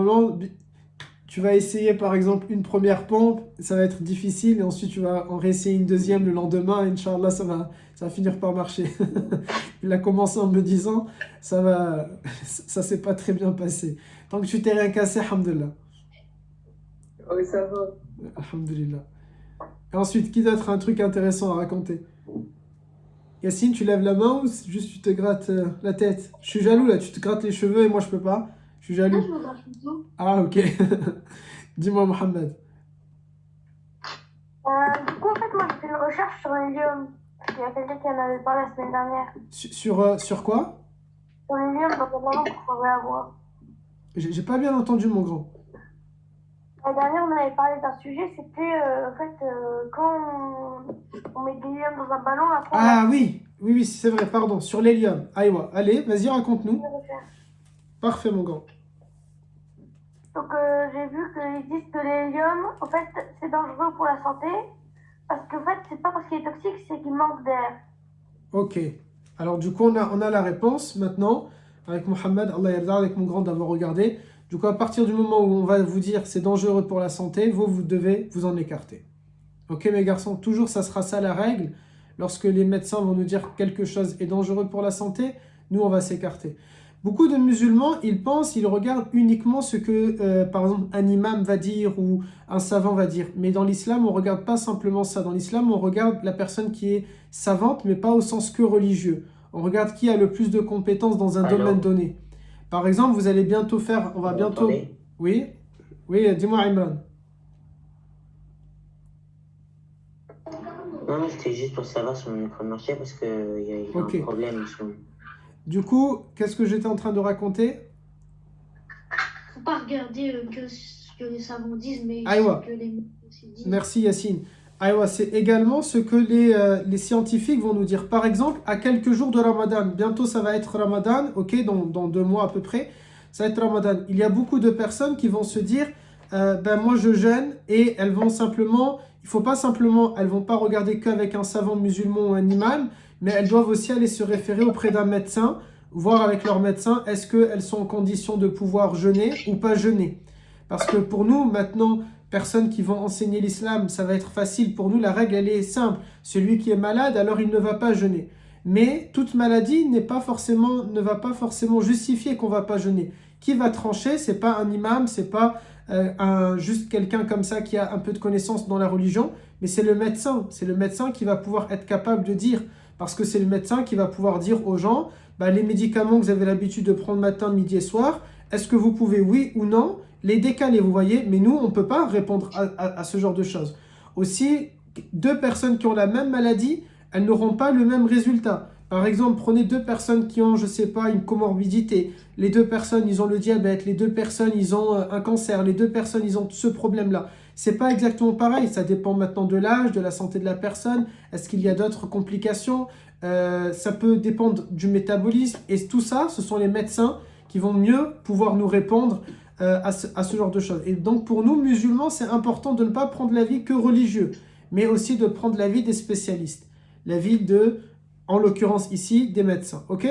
normalement, tu vas essayer par exemple une première pompe, ça va être difficile, et ensuite tu vas en réessayer une deuxième le lendemain, et Inch'Allah, ça va finir par marcher. Il a commencé en me disant, ça s'est pas très bien passé. Tant que tu t'es rien cassé, alhamdoulilah. Oui, ça va. Alhamdoulilah. Et ensuite, qui d'autre a un truc intéressant à raconter? Yacine, tu lèves la main ou juste tu te grattes la tête? Je suis jaloux là, tu te grattes les cheveux et moi je peux pas. Je suis Là, jaloux. je me gratte le dos. Ah, ok. Dis-moi, Mohamed. Du coup, en fait, moi, j'ai fait une recherche sur l'hélium. Il y a quelqu'un qui en avait parlé la semaine dernière. Sur quoi? Sur l'hélium, dans le ballon qu'on pourrait avoir. J'ai pas bien entendu, mon grand. La dernière, on avait parlé d'un sujet, c'était en fait quand on met de l'hélium dans un ballon, après on Ah oui, oui, oui, c'est vrai, pardon. Sur l'hélium. Aïwa. Allez, vas-y, raconte-nous. recherche. Parfait, mon grand. Donc j'ai vu qu'ils disent que l'hélium, en fait, c'est dangereux pour la santé, parce qu'en fait, c'est pas parce qu'il est toxique, c'est qu'il manque d'air. Ok. Alors, du coup, on a la réponse maintenant. Avec Mohamed, Allah yarda, avec mon grand d'avoir regardé. Du coup, à partir du moment où on va vous dire c'est dangereux pour la santé, vous devez vous en écarter. Ok, mes garçons, toujours ça sera ça la règle. Lorsque les médecins vont nous dire que quelque chose est dangereux pour la santé, nous on va s'écarter. Beaucoup de musulmans, ils pensent, ils regardent uniquement ce que, par exemple, un imam va dire ou un savant va dire. Mais dans l'islam, on ne regarde pas simplement ça. Dans l'islam, on regarde la personne qui est savante, mais pas au sens que religieux. On regarde qui a le plus de compétences dans un domaine Alors, donné. Par exemple, vous allez bientôt faire, on va vous bientôt... m'entendez? Oui, oui, dis-moi Imran. Non, non, c'était juste pour savoir si mon micro marchait parce qu'il y a un Ok. problème. Sur... Du coup, qu'est-ce que j'étais en train de raconter? Faut pas regarder que ce que les savants disent, mais Aïwa, ce que les médecins aussi disent. merci Yacine. Aïwa, c'est également ce que les scientifiques vont nous dire. Par exemple, à quelques jours de Ramadan, bientôt ça va être Ramadan, ok, dans 2 mois à peu près, ça va être Ramadan. Il y a beaucoup de personnes qui vont se dire, ben moi je jeûne, et elles vont simplement, il faut pas simplement, elles vont pas regarder qu'avec un savant musulman ou un imam, mais elles doivent aussi aller se référer auprès d'un médecin, voir avec leur médecin, est-ce qu'elles sont en condition de pouvoir jeûner ou pas jeûner. Parce que pour nous, maintenant, personnes qui vont enseigner l'islam, ça va être facile. Pour nous, la règle, elle est simple. Celui qui est malade, alors il ne va pas jeûner. Mais toute maladie ne va pas forcément justifier qu'on ne va pas jeûner. Qui va trancher? C'est pas un imam, c'est pas juste quelqu'un comme ça qui a un peu de connaissance dans la religion, mais c'est le médecin. C'est le médecin qui va pouvoir être capable de dire, parce que c'est le médecin qui va pouvoir dire aux gens, bah, les médicaments que vous avez l'habitude de prendre matin, midi et soir, est-ce que vous pouvez, oui ou non, les décaler, vous voyez? Mais nous, on ne peut pas répondre à ce genre de choses. Aussi, 2 personnes qui ont la même maladie, elles n'auront pas le même résultat. Par exemple, prenez 2 personnes qui ont, je ne sais pas, une comorbidité. Les 2 personnes, ils ont le diabète. Les 2 personnes, ils ont un cancer. Les 2 personnes, ils ont ce problème-là. C'est pas exactement pareil. Ça dépend maintenant de l'âge, de la santé de la personne. Est-ce qu'il y a d'autres complications? Ça peut dépendre du métabolisme. Et tout ça, ce sont les médecins qui vont mieux pouvoir nous répondre à ce genre de choses. Et donc pour nous, musulmans, c'est important de ne pas prendre l'avis que religieux, mais aussi de prendre l'avis des spécialistes. L'avis de, en l'occurrence ici, des médecins. Ok?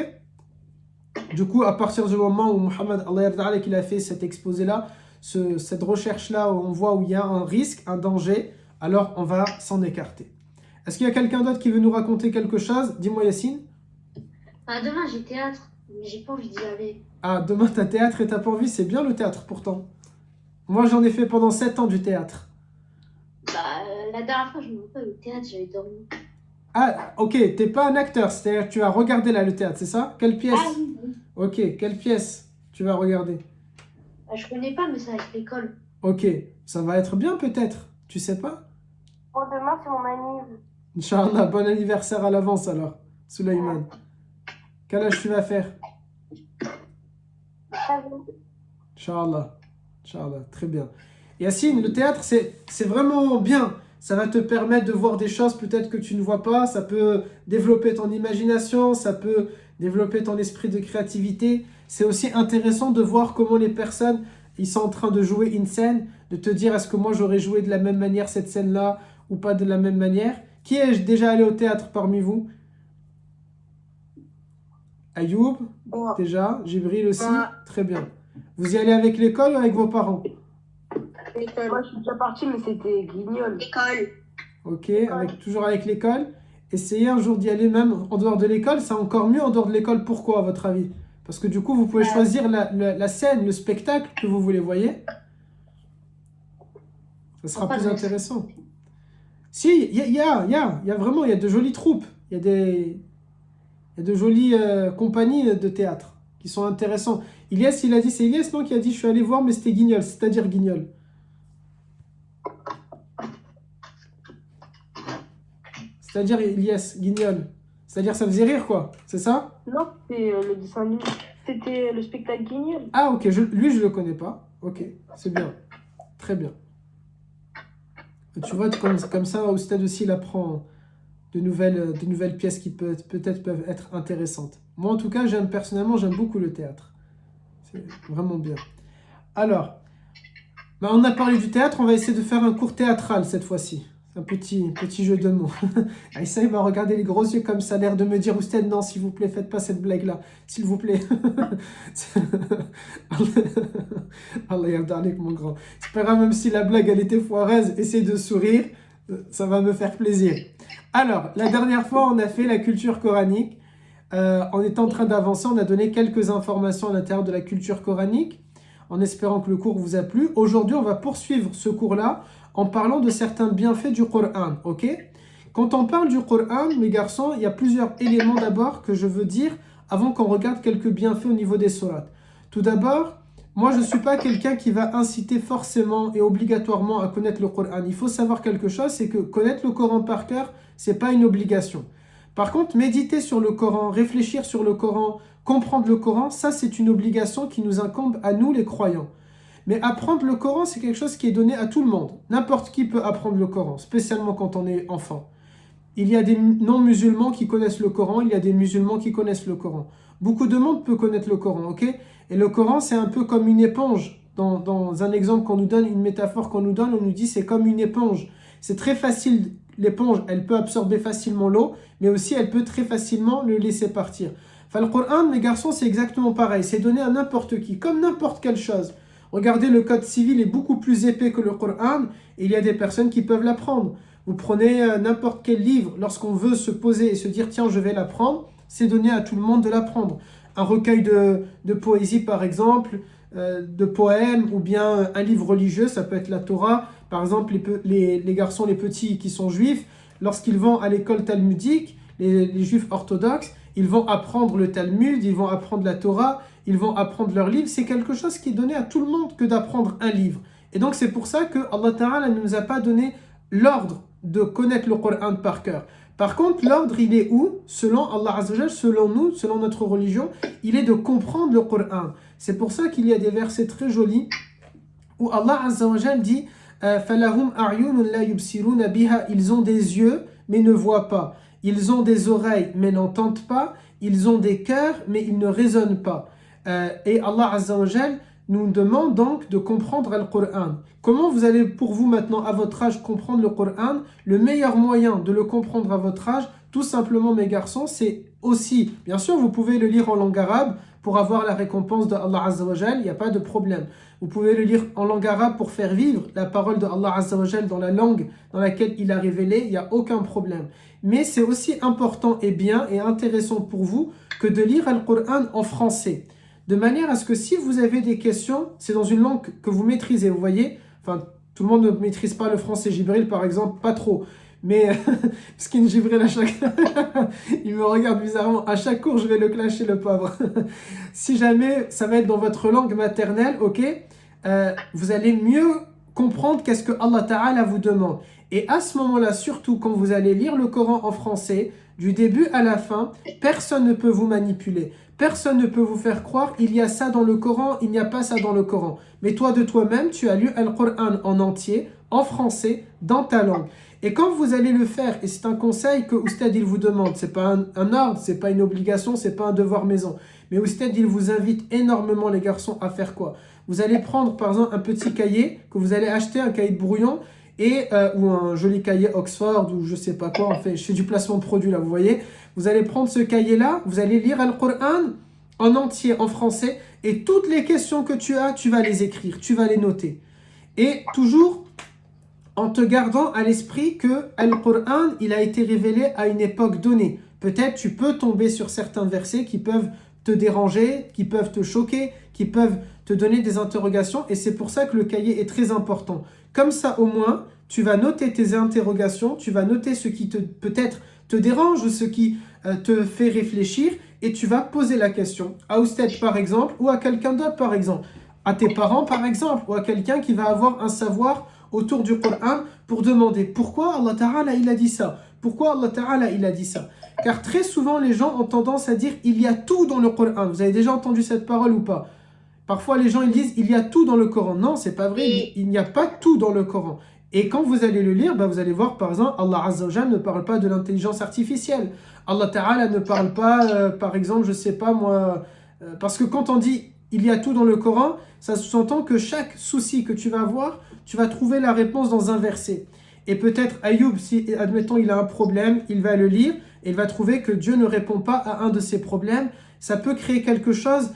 Du coup, à partir du moment où Mohamed Allah yarda alayhi, qu'il a fait cet exposé-là, cette recherche-là, où on voit où il y a un risque, un danger, alors on va s'en écarter. Est-ce qu'il y a quelqu'un d'autre qui veut nous raconter quelque chose? Dis-moi Yacine. Demain, j'ai théâtre, mais j'ai pas envie d'y aller. Ah, demain t'as théâtre et t'as pas envie, c'est bien le théâtre pourtant. Moi j'en ai fait pendant 7 ans du théâtre. La dernière fois, je me rappelle, au théâtre, j'avais dormi. Ah, ok, t'es pas un acteur, c'est-à-dire que tu as regardé là le théâtre, c'est ça? Quelle pièce? Ah oui, oui. Ok, quelle pièce tu vas regarder? Je connais pas, mais c'est avec l'école. Ok, ça va être bien peut-être, tu sais pas? Bon, demain, c'est mon anniv. Inch'Allah, bon anniversaire à l'avance alors, Sulaiman. Quel âge tu vas faire? Inch'Allah, Inch'Allah, très bien. Yacine, le théâtre, c'est vraiment bien. Ça va te permettre de voir des choses peut-être que tu ne vois pas. Ça peut développer ton imagination, ça peut développer ton esprit de créativité. C'est aussi intéressant de voir comment les personnes, ils sont en train de jouer une scène, de te dire est-ce que moi j'aurais joué de la même manière cette scène-là ou pas de la même manière. Qui est déjà allé au théâtre parmi vous? Ayoub, Moi, déjà. Jibril aussi. moi, Très bien. Vous y allez avec l'école ou avec vos parents? Moi, je suis déjà partie, mais c'était Guignol. Ok, toujours avec l'école. Essayez un jour d'y aller même en dehors de l'école. C'est encore mieux en dehors de l'école. Pourquoi, à votre avis? Parce que du coup, vous pouvez choisir la scène, le spectacle que vous voulez, voyez? Ça sera plus intéressant. Si, il y a vraiment, il y a de jolies troupes. Il y a de jolies compagnies de théâtre qui sont intéressantes. Ilyes, il a dit, c'est Ilyes, non, qui a dit, je suis allé voir, mais c'était Guignol, c'est-à-dire Guignol. C'est-à-dire Ilyes, Guignol. C'est-à-dire ça faisait rire, quoi. C'est ça? Non, c'était le dessin animé. C'était le spectacle Guignol. Ah, ok, lui, je le connais pas. Ok, c'est bien. Très bien. Tu vois, comme ça, Oustad aussi, il apprend de nouvelles pièces qui peut-être peuvent être intéressantes. Moi, en tout cas, personnellement, j'aime beaucoup le théâtre. C'est vraiment bien. Alors, on a parlé du théâtre, on va essayer de faire un cours théâtral cette fois-ci. Un petit jeu de mots. Aïssa, il va regarder les gros yeux comme ça, l'air de me dire, Oustad, non, s'il vous plaît, faites pas cette blague-là. S'il vous plaît. Allah yarda avec mon grand. C'est pas grave, même si la blague, elle était foireuse, essayez de sourire. Ça va me faire plaisir. Alors, la dernière fois, on a fait la culture coranique. On est en train d'avancer, on a donné quelques informations à l'intérieur de la culture coranique, en espérant que le cours vous a plu. Aujourd'hui, on va poursuivre ce cours-là en parlant de certains bienfaits du Coran, ok? Quand on parle du Coran, mes garçons, il y a plusieurs éléments d'abord que je veux dire avant qu'on regarde quelques bienfaits au niveau des sourates. Tout d'abord, moi je ne suis pas quelqu'un qui va inciter forcément et obligatoirement à connaître le Coran. Il faut savoir quelque chose, c'est que connaître le Coran par cœur, ce n'est pas une obligation. Par contre, méditer sur le Coran, réfléchir sur le Coran, comprendre le Coran, ça c'est une obligation qui nous incombe à nous les croyants. Mais apprendre le Coran, c'est quelque chose qui est donné à tout le monde. N'importe qui peut apprendre le Coran, spécialement quand on est enfant. Il y a des non-musulmans qui connaissent le Coran, il y a des musulmans qui connaissent le Coran. Beaucoup de monde peut connaître le Coran, ok? Et le Coran, c'est un peu comme une éponge. Dans un exemple qu'on nous donne, une métaphore qu'on nous donne, on nous dit c'est comme une éponge. C'est très facile, l'éponge, elle peut absorber facilement l'eau, mais aussi elle peut très facilement le laisser partir. Enfin, le Coran, mes garçons, c'est exactement pareil. C'est donné à n'importe qui, comme n'importe quelle chose. Regardez, le code civil est beaucoup plus épais que le Coran, et il y a des personnes qui peuvent l'apprendre. Vous prenez n'importe quel livre, lorsqu'on veut se poser et se dire « tiens, je vais l'apprendre », c'est donné à tout le monde de l'apprendre. Un recueil de poésie, par exemple, de poèmes, ou bien un livre religieux, ça peut être la Torah. Par exemple, les garçons, les petits qui sont juifs, lorsqu'ils vont à l'école talmudique, les juifs orthodoxes, ils vont apprendre le Talmud, ils vont apprendre la Torah, ils vont apprendre leurs livres. C'est quelque chose qui est donné à tout le monde que d'apprendre un livre. Et donc c'est pour ça que Allah Ta'ala ne nous a pas donné l'ordre de connaître le Coran par cœur. Par contre, l'ordre, il est où? Selon Allah Azza wa Jal, selon nous, selon notre religion, il est de comprendre le Coran. C'est pour ça qu'il y a des versets très jolis où Allah Azza wa Jal dit فَلَهُمْ أَعْيُنٌ لَا يُبْصِرُونَ بِهَا. Ils ont des yeux, mais ne voient pas. Ils ont des oreilles, mais n'entendent pas. Ils ont des cœurs, mais ils ne raisonnent pas. Et Allah Azza wa Jal nous demande donc de comprendre le Coran. Comment vous allez, pour vous maintenant, à votre âge, comprendre le Coran? Le meilleur moyen de le comprendre à votre âge, tout simplement, mes garçons, c'est aussi, bien sûr, vous pouvez le lire en langue arabe pour avoir la récompense de Allah Azza wa Jal, il n'y a pas de problème. Vous pouvez le lire en langue arabe pour faire vivre la parole de Allah Azza wa Jal dans la langue dans laquelle il a révélé, il n'y a aucun problème. Mais c'est aussi important et bien et intéressant pour vous que de lire le Coran en français. De manière à ce que si vous avez des questions, c'est dans une langue que vous maîtrisez, vous voyez. Enfin, tout le monde ne maîtrise pas le français. Jibril, par exemple, pas trop. Mais, parce qu'il Jibril à chaque... il me regarde bizarrement. À chaque cours, je vais le clasher, le pauvre. Si jamais ça va être dans votre langue maternelle, ok, vous allez mieux comprendre qu'est-ce que Allah Ta'ala vous demande. Et à ce moment-là, surtout quand vous allez lire le Coran en français, du début à la fin, personne ne peut vous manipuler. Personne ne peut vous faire croire il y a ça dans le Coran, il n'y a pas ça dans le Coran. Mais toi de toi-même, tu as lu le Coran en entier, en français, dans ta langue. Et quand vous allez le faire, et c'est un conseil que Oustad il vous demande, c'est pas un ordre, c'est pas une obligation, c'est pas un devoir maison. Mais Oustad il vous invite énormément les garçons à faire quoi? Vous allez prendre par exemple un petit cahier que vous allez acheter, un cahier de brouillon, ou un joli cahier Oxford ou je sais pas quoi, en fait, je fais du placement de produit là, vous voyez. Vous allez prendre ce cahier là, vous allez lire le Coran en entier en français et toutes les questions que tu as, tu vas les écrire, tu vas les noter. Et toujours en te gardant à l'esprit que le Coran, il a été révélé à une époque donnée. Peut-être tu peux tomber sur certains versets qui peuvent te déranger, qui peuvent te choquer, qui peuvent te donner des interrogations et c'est pour ça que le cahier est très important. Comme ça au moins, tu vas noter tes interrogations, tu vas noter ce qui peut-être te dérange ou ce qui te fait réfléchir et tu vas poser la question à Oustad par exemple ou à quelqu'un d'autre par exemple, à tes parents par exemple ou à quelqu'un qui va avoir un savoir autour du Coran pour demander pourquoi Allah Ta'ala il a dit ça, pourquoi Allah Ta'ala il a dit ça. Car très souvent les gens ont tendance à dire il y a tout dans le Coran. Vous avez déjà entendu cette parole ou pas? Parfois les gens ils disent il y a tout dans le Coran. Non, c'est pas vrai, il n'y a pas tout dans le Coran. Et quand vous allez le lire, vous allez voir par exemple Allah Azza wa Jalla ne parle pas de l'intelligence artificielle. Allah Ta'ala ne parle pas par exemple, je sais pas moi, parce que quand on dit il y a tout dans le Coran, ça sous-entend que chaque souci que tu vas avoir, tu vas trouver la réponse dans un verset. Et peut-être Ayoub, si admettons il a un problème, il va le lire et il va trouver que Dieu ne répond pas à un de ses problèmes. Ça peut créer quelque chose,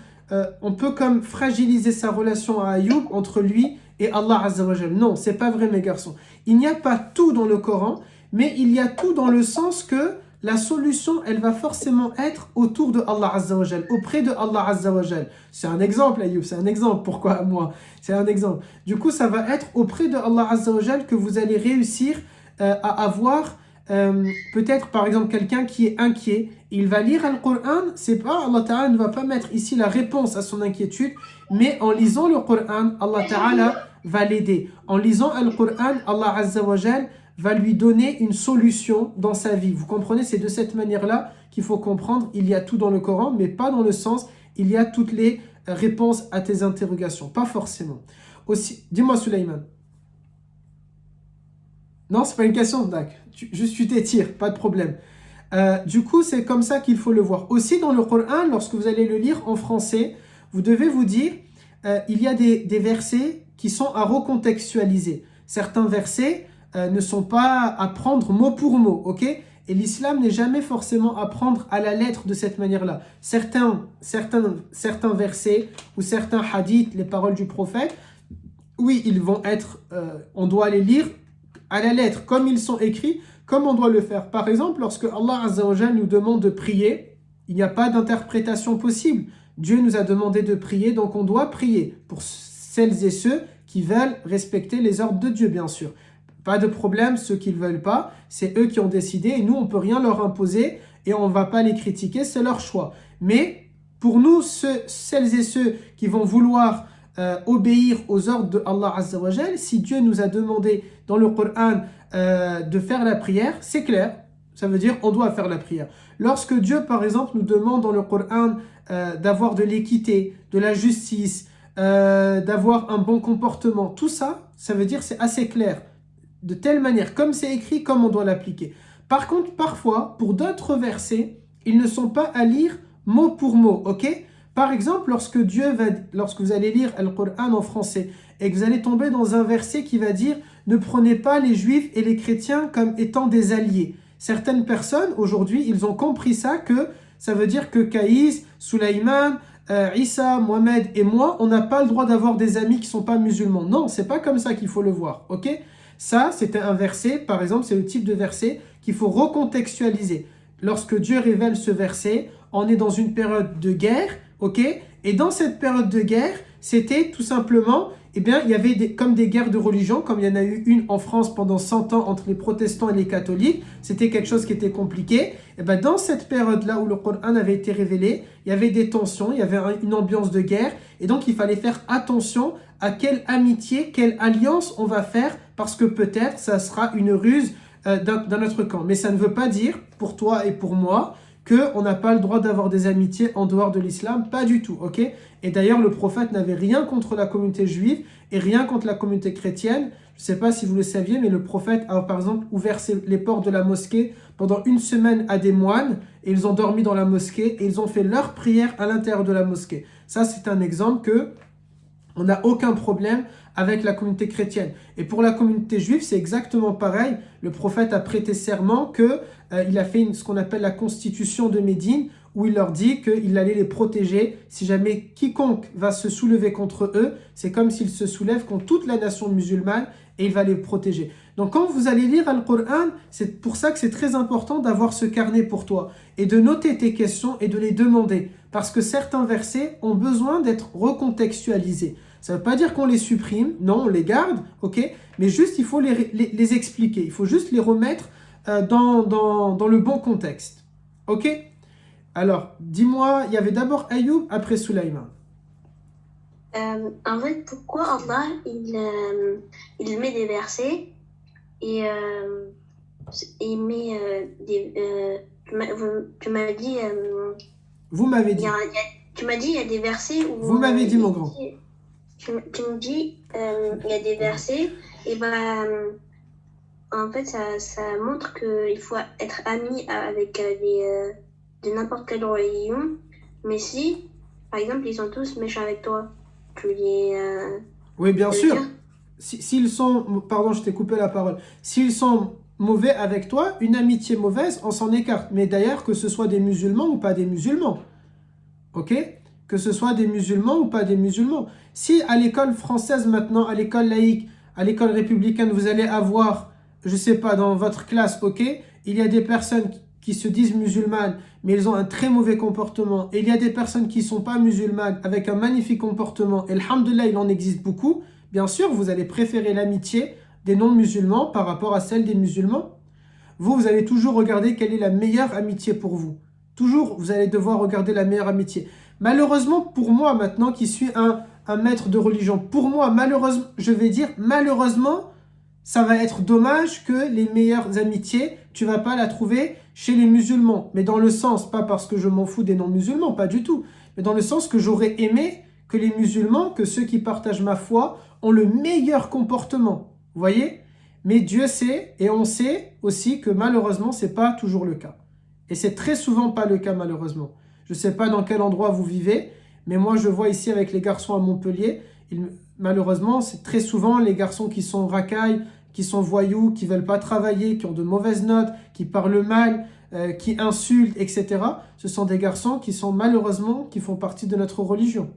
on peut comme fragiliser sa relation à Ayoub entre lui et Allah Azza wa Jal. Non, c'est pas vrai mes garçons. Il n'y a pas tout dans le Coran, mais il y a tout dans le sens que la solution, elle va forcément être autour de Allah Azza wa Jal, auprès de Allah Azza wa Jal. C'est un exemple, Ayoub, c'est un exemple. Pourquoi moi? C'est un exemple. Du coup, ça va être auprès de Allah Azza wa Jal que vous allez réussir à avoir peut-être par exemple quelqu'un qui est inquiet. Il va lire le Coran, c'est pas, Allah Ta'ala ne va pas mettre ici la réponse à son inquiétude, mais en lisant le Coran, Allah Ta'ala va l'aider. En lisant le Coran, Allah Azza wa Jal va lui donner une solution dans sa vie. Vous comprenez, c'est de cette manière-là qu'il faut comprendre, il y a tout dans le Coran, mais pas dans le sens, il y a toutes les réponses à tes interrogations, pas forcément. Aussi, dis-moi Sulaiman. Non, c'est pas une question, Dak. Juste tu t'étires, pas de problème. Du coup, c'est comme ça qu'il faut le voir. Aussi dans le Coran, lorsque vous allez le lire en français, vous devez vous dire, il y a des versets qui sont à recontextualiser. Certains versets ne sont pas à prendre mot pour mot, ok? Et l'islam n'est jamais forcément à prendre à la lettre de cette manière-là. Certains versets ou certains hadiths, les paroles du prophète, oui, ils vont être, on doit les lire à la lettre, comme ils sont écrits, comme on doit le faire. Par exemple, lorsque Allah Azza wa Jalla nous demande de prier, il n'y a pas d'interprétation possible. Dieu nous a demandé de prier, donc on doit prier pour celles et ceux qui veulent respecter les ordres de Dieu, bien sûr. Pas de problème, ceux qui ne veulent pas, c'est eux qui ont décidé et nous, on ne peut rien leur imposer et on ne va pas les critiquer, c'est leur choix. Mais pour nous, celles et ceux qui vont vouloir obéir aux ordres de Allah Azza wa Jal, si Dieu nous a demandé dans le Coran de faire la prière, c'est clair, ça veut dire on doit faire la prière. Lorsque Dieu, par exemple, nous demande dans le Coran d'avoir de l'équité, de la justice, d'avoir un bon comportement, tout ça, ça veut dire c'est assez clair. De telle manière, comme c'est écrit, comme on doit l'appliquer. Par contre, parfois, pour d'autres versets, ils ne sont pas à lire mot pour mot, ok? Par exemple, lorsque vous allez lire le Coran en français et que vous allez tomber dans un verset qui va dire « Ne prenez pas les juifs et les chrétiens comme étant des alliés ». Certaines personnes, aujourd'hui, ils ont compris ça, que ça veut dire que Kaïs, Sulaiman, Issa, Mohamed et moi, on n'a pas le droit d'avoir des amis qui ne sont pas musulmans. Non, c'est pas comme ça qu'il faut le voir, ok? Ça, c'était un verset, par exemple, c'est le type de verset qu'il faut recontextualiser. Lorsque Dieu révèle ce verset, on est dans une période de guerre, ok? Et dans cette période de guerre, c'était tout simplement, eh bien, il y avait comme des guerres de religion, comme il y en a eu une en France pendant 100 ans entre les protestants et les catholiques. C'était quelque chose qui était compliqué. Et bien, dans cette période-là où le Coran avait été révélé, il y avait des tensions, il y avait une ambiance de guerre. Et donc, il fallait faire attention à quelle amitié, quelle alliance on va faire, parce que peut-être ça sera une ruse dans notre camp. Mais ça ne veut pas dire, pour toi et pour moi, qu'on n'a pas le droit d'avoir des amitiés en dehors de l'islam, pas du tout, ok? Et d'ailleurs, le prophète n'avait rien contre la communauté juive et rien contre la communauté chrétienne. Je ne sais pas si vous le saviez, mais le prophète a par exemple ouvert les portes de la mosquée pendant une semaine à des moines et ils ont dormi dans la mosquée et ils ont fait leur prière à l'intérieur de la mosquée. Ça, c'est un exemple que on n'a aucun problème avec la communauté chrétienne. Et pour la communauté juive, c'est exactement pareil. Le prophète a prêté serment qu'il a fait ce qu'on appelle la constitution de Médine, où il leur dit qu'il allait les protéger. Si jamais quiconque va se soulever contre eux, c'est comme s'il se soulève contre toute la nation musulmane et il va les protéger. Donc quand vous allez lire le Coran, c'est pour ça que c'est très important d'avoir ce carnet pour toi et de noter tes questions et de les demander. Parce que certains versets ont besoin d'être recontextualisés. Ça ne veut pas dire qu'on les supprime, non, on les garde, ok, mais juste il faut les expliquer, il faut juste les remettre dans le bon contexte. Ok? Alors, dis-moi, il y avait d'abord Ayoub, après Sulaiman. En fait, pourquoi Allah il met des versets et il met tu m'as dit Vous m'avez dit. Tu m'as dit il y a des versets où vous m'avez dit mon grand. Tu me dis il y a des versets et en fait ça montre qu'il faut être ami avec de n'importe quelle religion, mais si par exemple ils sont tous méchants avec toi, tu les oui, bien sûr. S'ils sont, pardon, je t'ai coupé la parole. S'ils sont mauvais avec toi, une amitié mauvaise, on s'en écarte. Mais d'ailleurs, que ce soit des musulmans ou pas des musulmans. Ok? Que ce soit des musulmans ou pas des musulmans. Si à l'école française maintenant, à l'école laïque, à l'école républicaine, vous allez avoir, je sais pas, dans votre classe, ok, il y a des personnes qui se disent musulmanes, mais ils ont un très mauvais comportement. Et il y a des personnes qui ne sont pas musulmanes, avec un magnifique comportement. Et alhamdoulilah, il en existe beaucoup. Bien sûr, vous allez préférer l'amitié des non-musulmans par rapport à celle des musulmans. Vous allez toujours regarder quelle est la meilleure amitié pour vous. Toujours, vous allez devoir regarder la meilleure amitié. Malheureusement, pour moi maintenant, qui suis un maître de religion, pour moi, malheureusement, je vais dire, malheureusement, ça va être dommage que les meilleures amitiés, tu ne vas pas la trouver chez les musulmans. Mais dans le sens, pas parce que je m'en fous des non-musulmans, pas du tout. Mais dans le sens que j'aurais aimé que les musulmans, que ceux qui partagent ma foi, ont le meilleur comportement. Vous voyez? Mais Dieu sait, et on sait aussi que malheureusement, ce n'est pas toujours le cas. Et c'est très souvent pas le cas malheureusement. Je ne sais pas dans quel endroit vous vivez, mais moi je vois ici avec les garçons à Montpellier, malheureusement c'est très souvent les garçons qui sont racailles, qui sont voyous, qui ne veulent pas travailler, qui ont de mauvaises notes, qui parlent mal, qui insultent, etc. Ce sont des garçons qui sont malheureusement, qui font partie de notre religion.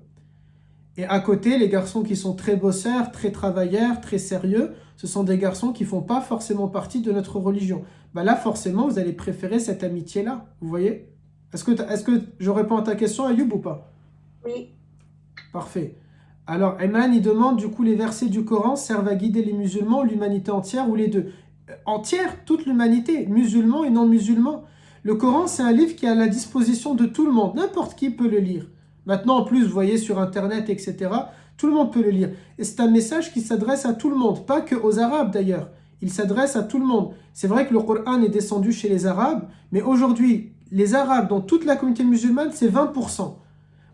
Et à côté, les garçons qui sont très bosseurs, très travailleurs, très sérieux, ce sont des garçons qui ne font pas forcément partie de notre religion. Bah là, forcément, vous allez préférer cette amitié-là. Vous voyez? Est-ce que je réponds à ta question, Ayoub, ou pas? Oui. Parfait. Alors, Ayman, il demande, du coup, les versets du Coran servent à guider les musulmans, l'humanité entière ou les deux? Entière, toute l'humanité, musulmans et non-musulmans. Le Coran, c'est un livre qui est à la disposition de tout le monde. N'importe qui peut le lire. Maintenant, en plus, vous voyez sur Internet, etc., tout le monde peut le lire. Et c'est un message qui s'adresse à tout le monde, pas que aux Arabes d'ailleurs. Il s'adresse à tout le monde. C'est vrai que le Coran est descendu chez les Arabes, mais aujourd'hui, les Arabes, dans toute la communauté musulmane, c'est 20%.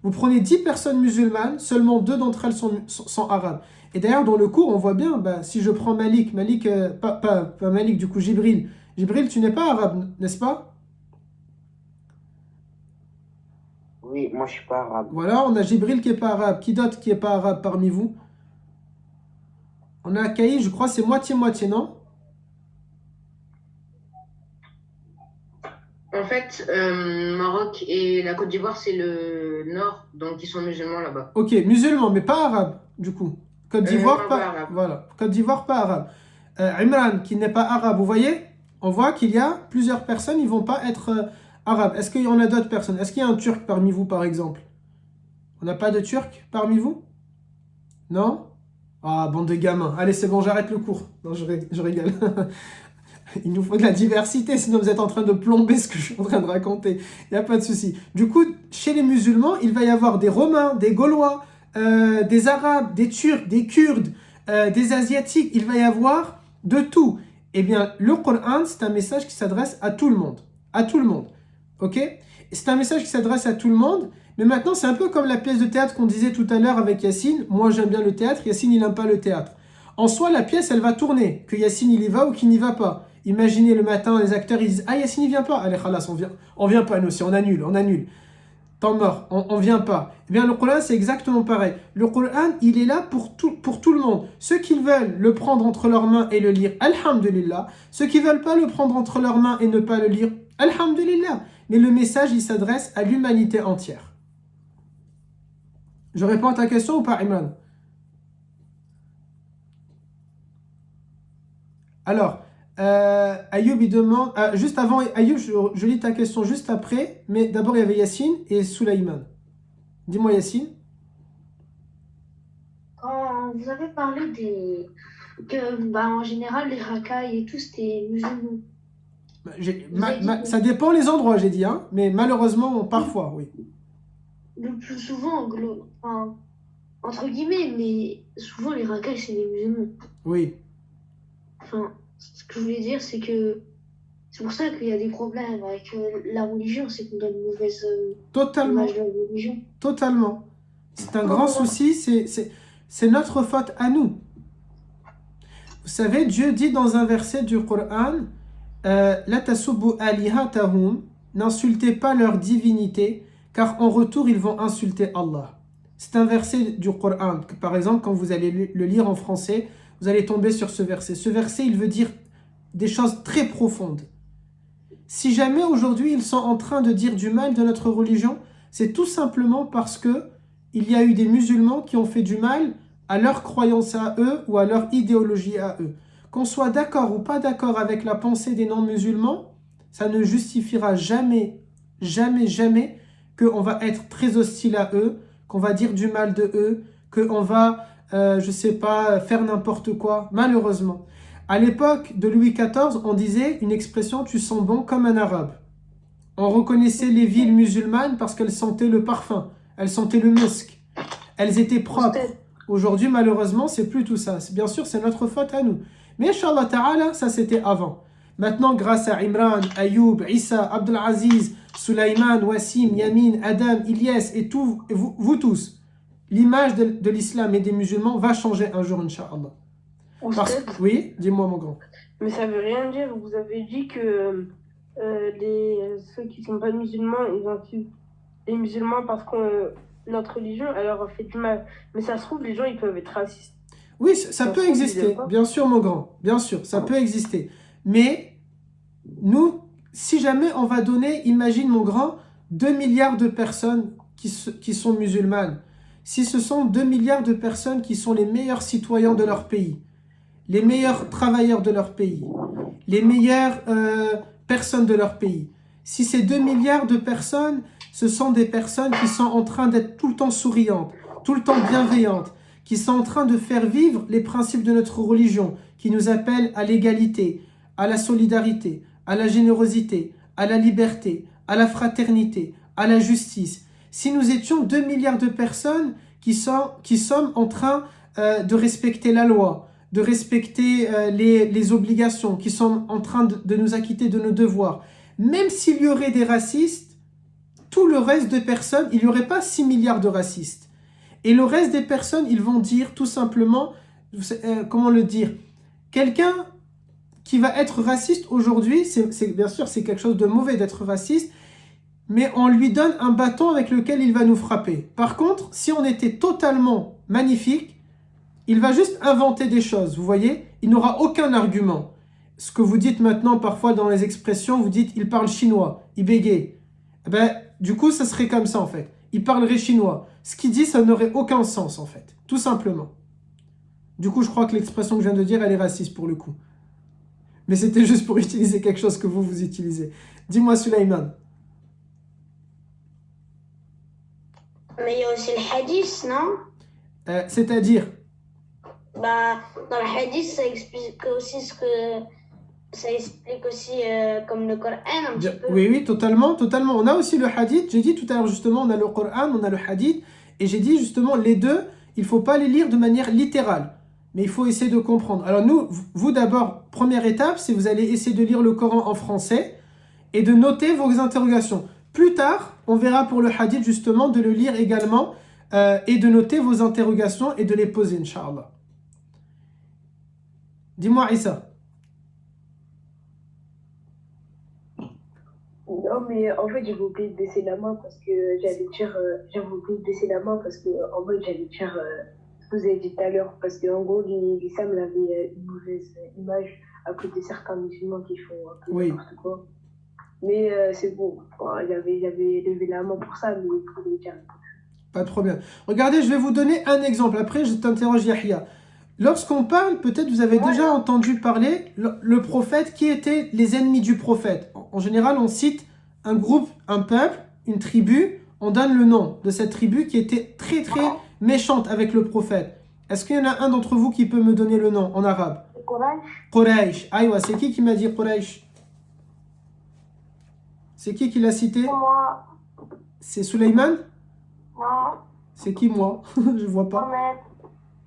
Vous prenez 10 personnes musulmanes, seulement 2 d'entre elles sont arabes. Et d'ailleurs, dans le cours, on voit bien, si je prends pas Malik, du coup, Jibril. Jibril, tu n'es pas arabe, n'est-ce pas? Oui, moi je suis pas arabe. Voilà, on a Jibril qui n'est pas arabe. Qui d'autre qui n'est pas arabe parmi vous? On a Kaï, je crois, c'est moitié-moitié, non? En fait, Maroc et la Côte d'Ivoire, c'est le nord, donc ils sont musulmans là-bas. Ok, musulmans, mais pas arabes, du coup. Côte d'Ivoire, non, pas arabe. Voilà, Côte d'Ivoire, pas arabe. Imran, qui n'est pas arabe, vous voyez? On voit qu'il y a plusieurs personnes, ils ne vont pas être arabes. Est-ce qu'il y en a d'autres personnes? Est-ce qu'il y a un Turc parmi vous, par exemple? On n'a pas de Turc parmi vous? Non? Ah, bande de gamins. Allez, c'est bon, j'arrête le cours. Non, je rigole. Il nous faut de la diversité, sinon vous êtes en train de plomber ce que je suis en train de raconter. Il n'y a pas de souci. Du coup, chez les musulmans, il va y avoir des Romains, des Gaulois, des Arabes, des Turcs, des Kurdes, des Asiatiques. Il va y avoir de tout. Eh bien, le Coran, c'est un message qui s'adresse à tout le monde. À tout le monde. Ok? C'est un message qui s'adresse à tout le monde. Mais maintenant, c'est un peu comme la pièce de théâtre qu'on disait tout à l'heure avec Yacine. Moi, j'aime bien le théâtre. Yacine, il n'aime pas le théâtre. En soi, la pièce, elle va tourner. Que Yacine, il y va ou qu'il n'y va pas. Imaginez le matin, les acteurs, ils disent « Ah, Yacine, il vient pas. Allez, khalas, on vient pas, nous aussi, on annule. Temps mort, on vient pas. » Eh bien, le Coran, c'est exactement pareil. Le Coran, il est là pour tout le monde. Ceux qui veulent le prendre entre leurs mains et le lire, alhamdulillah. Ceux qui veulent pas le prendre entre leurs mains et ne pas le lire, alhamdulillah. mais le message, il s'adresse à l'humanité entière. Je réponds à ta question ou pas, Imran? Alors, Ayoub, il demande... juste avant, Ayoub, je lis ta question juste après, mais d'abord, il y avait Yassine et Soulaïman. Dis-moi, Yassine. Quand vous avez parlé que en général les racailles et tout c'était musulmans. Ça dépend les endroits, j'ai dit, hein, mais malheureusement, parfois, oui. Le plus souvent, entre guillemets, mais souvent les racailles c'est les musulmans. Oui. Enfin, ce que je voulais dire c'est que c'est pour ça qu'il y a des problèmes avec la religion, c'est qu'on donne une mauvaise Totalement. image de la religion. Totalement. C'est un grand souci, c'est notre faute à nous. Vous savez, Dieu dit dans un verset du Coran, La tasubbu alihatahum, n'insultez pas leur divinité, car en retour ils vont insulter Allah. C'est un verset du Coran. Par exemple, quand vous allez le lire en français, vous allez tomber sur ce verset. Ce verset, il veut dire des choses très profondes. Si jamais aujourd'hui ils sont en train de dire du mal de notre religion, c'est tout simplement parce que il y a eu des musulmans qui ont fait du mal à leur croyance à eux ou à leur idéologie à eux. Qu'on soit d'accord ou pas d'accord avec la pensée des non-musulmans, ça ne justifiera jamais, jamais, jamais qu'on va être très hostile à eux, qu'on va dire du mal de eux, qu'on va, je sais pas, faire n'importe quoi, malheureusement. À l'époque de Louis XIV, on disait une expression « tu sens bon comme un arabe ». On reconnaissait les villes musulmanes parce qu'elles sentaient le parfum, elles sentaient le musc, elles étaient propres. Aujourd'hui, malheureusement, c'est plus tout ça. Bien sûr, c'est notre faute à nous. Mais Inch'Allah Ta'ala, ça c'était avant. Maintenant, grâce à Imran, Ayoub, Issa, Abdelaziz, Sulaiman, Wassim, Yamin, Adam, Ilyes et vous tous, l'image de l'islam et des musulmans va changer un jour, Inch'Allah. Oui, dis-moi mon grand. Mais ça veut rien dire. Vous avez dit que ceux qui sont pas musulmans, ils insultent les musulmans parce que notre religion, elle leur a fait du mal. Mais ça se trouve, les gens, ils peuvent être racistes. Oui, ça peut exister, bien sûr mon grand, bien sûr, ça peut exister. Mais nous, si jamais on va donner, imagine mon grand, 2 milliards de personnes qui sont musulmanes, si ce sont 2 milliards de personnes qui sont les meilleurs citoyens de leur pays, les meilleurs travailleurs de leur pays, les meilleures personnes de leur pays, si ces 2 milliards de personnes, ce sont des personnes qui sont en train d'être tout le temps souriantes, tout le temps bienveillantes, qui sont en train de faire vivre les principes de notre religion, qui nous appellent à l'égalité, à la solidarité, à la générosité, à la liberté, à la fraternité, à la justice. Si nous étions 2 milliards de personnes qui sommes en train de respecter la loi, de respecter les obligations, qui sont en train de nous acquitter de nos devoirs, même s'il y aurait des racistes, tout le reste de personnes, il n'y aurait pas 6 milliards de racistes. Et le reste des personnes, ils vont dire tout simplement, comment le dire, quelqu'un qui va être raciste aujourd'hui, bien sûr c'est quelque chose de mauvais d'être raciste, mais on lui donne un bâton avec lequel il va nous frapper. Par contre, si on était totalement magnifique, il va juste inventer des choses, vous voyez, il n'aura aucun argument. Ce que vous dites maintenant parfois dans les expressions, vous dites il parle chinois, il bégaye. Eh ben, du coup, ça serait comme ça en fait. Il parlerait chinois. Ce qu'il dit, ça n'aurait aucun sens en fait, tout simplement. Du coup, je crois que l'expression que je viens de dire, elle est raciste pour le coup. Mais c'était juste pour utiliser quelque chose que vous utilisez. Dis-moi, Sulaiman. Mais il y a aussi le hadith, non? C'est-à-dire? Bah, dans le hadith, ça explique aussi comme le Coran un petit peu. Oui, totalement. On a aussi le hadith. J'ai dit tout à l'heure justement, on a le Coran, on a le hadith. Et j'ai dit justement, les deux, il ne faut pas les lire de manière littérale. Mais il faut essayer de comprendre. Alors vous d'abord, première étape, c'est vous allez essayer de lire le Coran en français et de noter vos interrogations. Plus tard, on verra pour le hadith justement de le lire également et de noter vos interrogations et de les poser, Inch'Allah. Dis-moi, Issa. Non, mais en fait, j'avais oublié de baisser la main parce que j'avais oublié de baisser la main parce que en fait, j'allais dire ce que vous avez dit tout à l'heure. Parce qu'en gros, l'islam avait une mauvaise image à côté de certains musulmans qui font un peu n'importe quoi. Mais c'est bon. Bon, il avait levé la main pour ça, mais il pouvait dire. Pas de problème. Regardez, je vais vous donner un exemple. Après, je t'interroge Yahya. Lorsqu'on parle, peut-être vous avez déjà entendu parler le prophète, qui étaient les ennemis du prophète. En général, on cite un groupe, un peuple, une tribu, on donne le nom de cette tribu qui était très très méchante avec le prophète. Est-ce qu'il y en a un d'entre vous qui peut me donner le nom en arabe? Quraysh. Aïwa, c'est qui m'a dit Quraysh? C'est qui l'a cité? Moi. C'est Suleiman? Non. C'est qui moi? Je vois pas. Mohamed.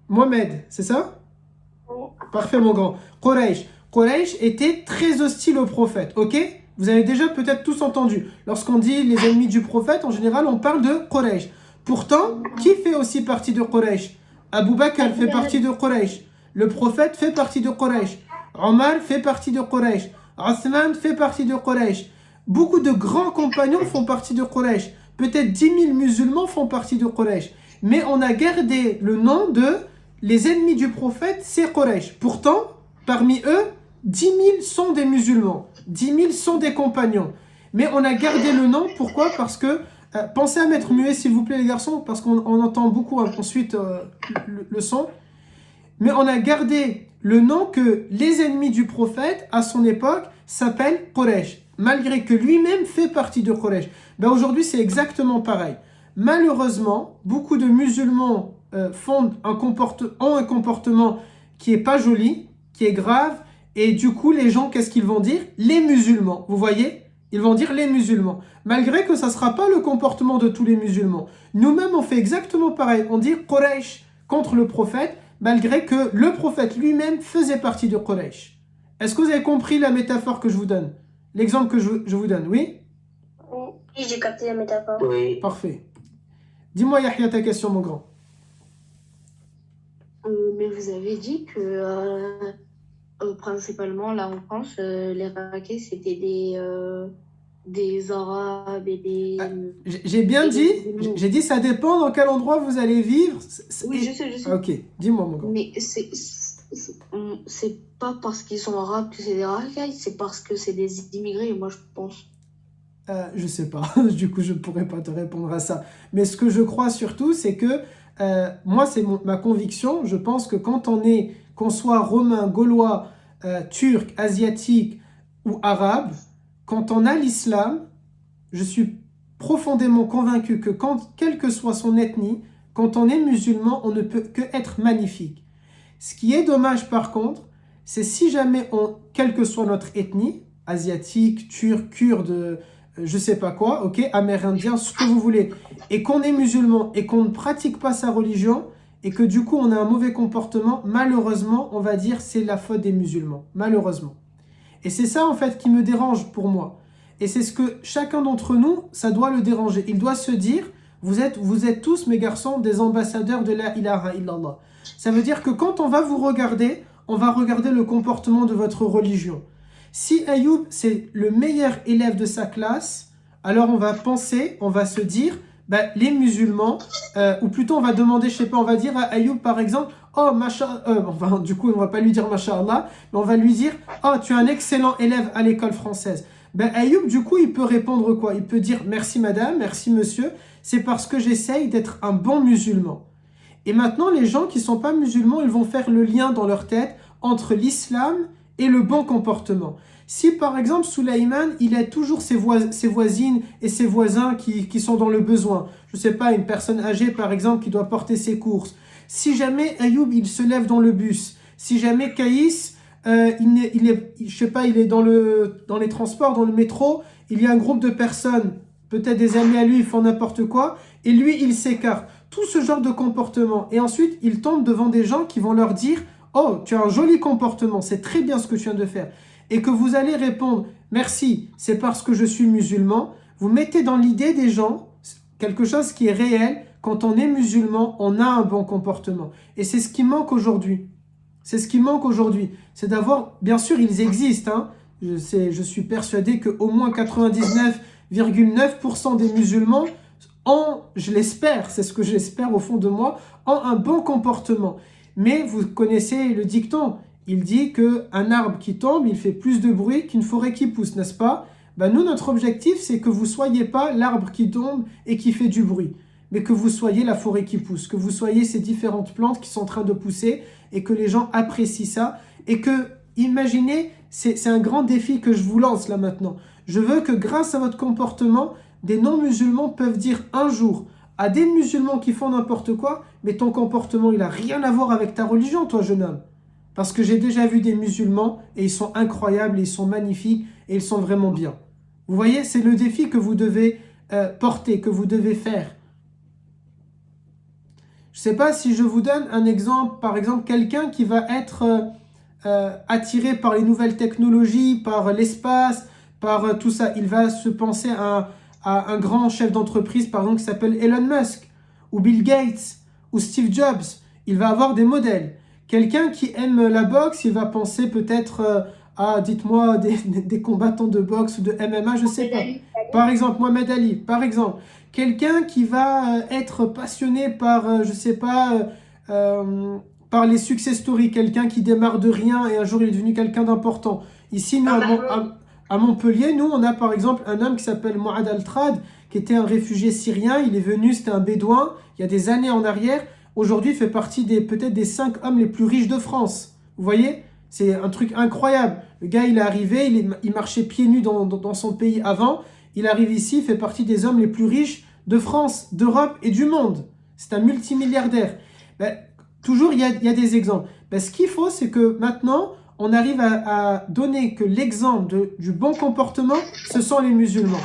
Mohamed, c'est ça? Oui. Parfait mon grand. Quraysh était très hostile au prophète, ok? Vous avez déjà peut-être tous entendu. Lorsqu'on dit les ennemis du prophète, en général, on parle de Quraysh. Pourtant, qui fait aussi partie de Quraysh? Abu Bakr fait partie de Quraysh. Le prophète fait partie de Quraysh. Omar fait partie de Quraysh. Othman fait partie de Quraysh. Beaucoup de grands compagnons font partie de Quraysh. Peut-être 10 000 musulmans font partie de Quraysh. Mais on a gardé le nom de les ennemis du prophète, c'est Quraysh. Pourtant, parmi eux, 10 000 sont des musulmans. 10 000 sont des compagnons. Mais on a gardé le nom. Pourquoi? Parce que, pensez à mettre muet s'il vous plaît les garçons, parce qu'on entend beaucoup ensuite le son. Mais on a gardé le nom que les ennemis du prophète, à son époque, s'appellent Quraysh. Malgré que lui-même fait partie de Quraysh. Ben aujourd'hui, c'est exactement pareil. Malheureusement, beaucoup de musulmans ont un comportement qui est pas joli, qui est grave. Et du coup, les gens, qu'est-ce qu'ils vont dire? Les musulmans. Vous voyez? Ils vont dire les musulmans. Malgré que ça ne sera pas le comportement de tous les musulmans. Nous-mêmes, on fait exactement pareil. On dit Quraysh contre le prophète, malgré que le prophète lui-même faisait partie de Quraysh. Est-ce que vous avez compris la métaphore que je vous donne? L'exemple que je vous donne, oui? Oui, j'ai capté la métaphore. Oui. Parfait. Dis-moi, Yahya, ta question, mon grand. Mais vous avez dit que principalement, là en France, les raquets, c'était des Arabes et des... J'ai bien dit, j'ai dit ça dépend dans quel endroit vous allez vivre. Oui, je sais. Ok, dis-moi, mon grand. Mais c'est pas parce qu'ils sont arabes que c'est des racailles, c'est parce que c'est des immigrés, moi je pense. Je sais pas, du coup je pourrais pas te répondre à ça. Mais ce que je crois surtout, c'est que moi c'est ma conviction, je pense que qu'on soit romain, gaulois, turc, asiatique ou arabe, quand on a l'islam, je suis profondément convaincu que quelle que soit son ethnie, quand on est musulman, on ne peut que être magnifique. Ce qui est dommage par contre, c'est si jamais quelle que soit notre ethnie, asiatique, turc, kurde, je sais pas quoi, ok, amérindien, ce que vous voulez, et qu'on est musulman et qu'on ne pratique pas sa religion, et que du coup on a un mauvais comportement, malheureusement, on va dire c'est la faute des musulmans, malheureusement. Et c'est ça en fait qui me dérange pour moi. Et c'est ce que chacun d'entre nous, ça doit le déranger. Il doit se dire, vous êtes tous, mes garçons, des ambassadeurs de la ilaha illallah. Ça veut dire que quand on va vous regarder, on va regarder le comportement de votre religion. Si Ayoub, c'est le meilleur élève de sa classe, alors on va se dire, les musulmans, ou plutôt on va demander, je sais pas, on va dire à Ayoub par exemple, oh, du coup on va pas lui dire Masha'Allah, mais on va lui dire, oh, tu es un excellent élève à l'école française. Ayoub, du coup, il peut répondre quoi? Il peut dire, merci madame, merci monsieur, c'est parce que j'essaye d'être un bon musulman. Et maintenant, les gens qui sont pas musulmans, ils vont faire le lien dans leur tête entre l'islam et le bon comportement. Si par exemple Suleiman, il aide toujours ses voisines et ses voisins qui sont dans le besoin, je sais pas, une personne âgée par exemple qui doit porter ses courses, si jamais Ayoub il se lève dans le bus, si jamais Kaïs il est dans les transports, dans le métro, il y a un groupe de personnes, peut-être des amis à lui, ils font n'importe quoi, et lui il s'écarte. Tout ce genre de comportement. Et ensuite, il tombe devant des gens qui vont leur dire « Oh, tu as un joli comportement, c'est très bien ce que tu viens de faire. » Et que vous allez répondre « Merci, c'est parce que je suis musulman. » Vous mettez dans l'idée des gens quelque chose qui est réel. Quand on est musulman, on a un bon comportement. Et c'est ce qui manque aujourd'hui. C'est ce qui manque aujourd'hui. C'est d'avoir... Bien sûr, ils existent. Hein. Je suis persuadé qu'au moins 99,9% des musulmans je l'espère, c'est ce que j'espère au fond de moi, ont un bon comportement. Mais vous connaissez le dicton, il dit qu'un arbre qui tombe, il fait plus de bruit qu'une forêt qui pousse, n'est-ce pas? Ben nous, notre objectif, c'est que vous ne soyez pas l'arbre qui tombe et qui fait du bruit, mais que vous soyez la forêt qui pousse, que vous soyez ces différentes plantes qui sont en train de pousser et que les gens apprécient ça. Et que, imaginez, c'est un grand défi que je vous lance là maintenant. Je veux que grâce à votre comportement, des non-musulmans peuvent dire un jour à des musulmans qui font n'importe quoi, mais ton comportement, il n'a rien à voir avec ta religion, toi, jeune homme. Parce que j'ai déjà vu des musulmans et ils sont incroyables, et ils sont magnifiques et ils sont vraiment bien. Vous voyez, c'est le défi que vous devez porter, que vous devez faire. Je ne sais pas si je vous donne un exemple, par exemple, quelqu'un qui va être attiré par les nouvelles technologies, par l'espace, par tout ça. Il va se penser à un grand chef d'entreprise, par exemple, qui s'appelle Elon Musk, ou Bill Gates, ou Steve Jobs. Il va avoir des modèles. Quelqu'un qui aime la boxe, il va penser peut-être à, dites-moi, des combattants de boxe ou de MMA, je ne sais pas. Par exemple, Mohamed Ali, par exemple. Quelqu'un qui va être passionné par, je ne sais pas, par les success stories. Quelqu'un qui démarre de rien et un jour il est devenu quelqu'un d'important. Ici, nous, à Montpellier, nous, on a par exemple un homme qui s'appelle Mouad Al-Trad, qui était un réfugié syrien. Il est venu, c'était un bédouin, il y a des années en arrière. Aujourd'hui, il fait partie peut-être des 5 hommes les plus riches de France. Vous voyez? C'est un truc incroyable. Le gars, il est arrivé, il marchait pieds nus dans son pays avant. Il arrive ici, il fait partie des hommes les plus riches de France, d'Europe et du monde. C'est un multimilliardaire. Ben, toujours, il y a des exemples. Ben, ce qu'il faut, c'est que maintenant, on arrive à donner que l'exemple du bon comportement, ce sont les musulmans.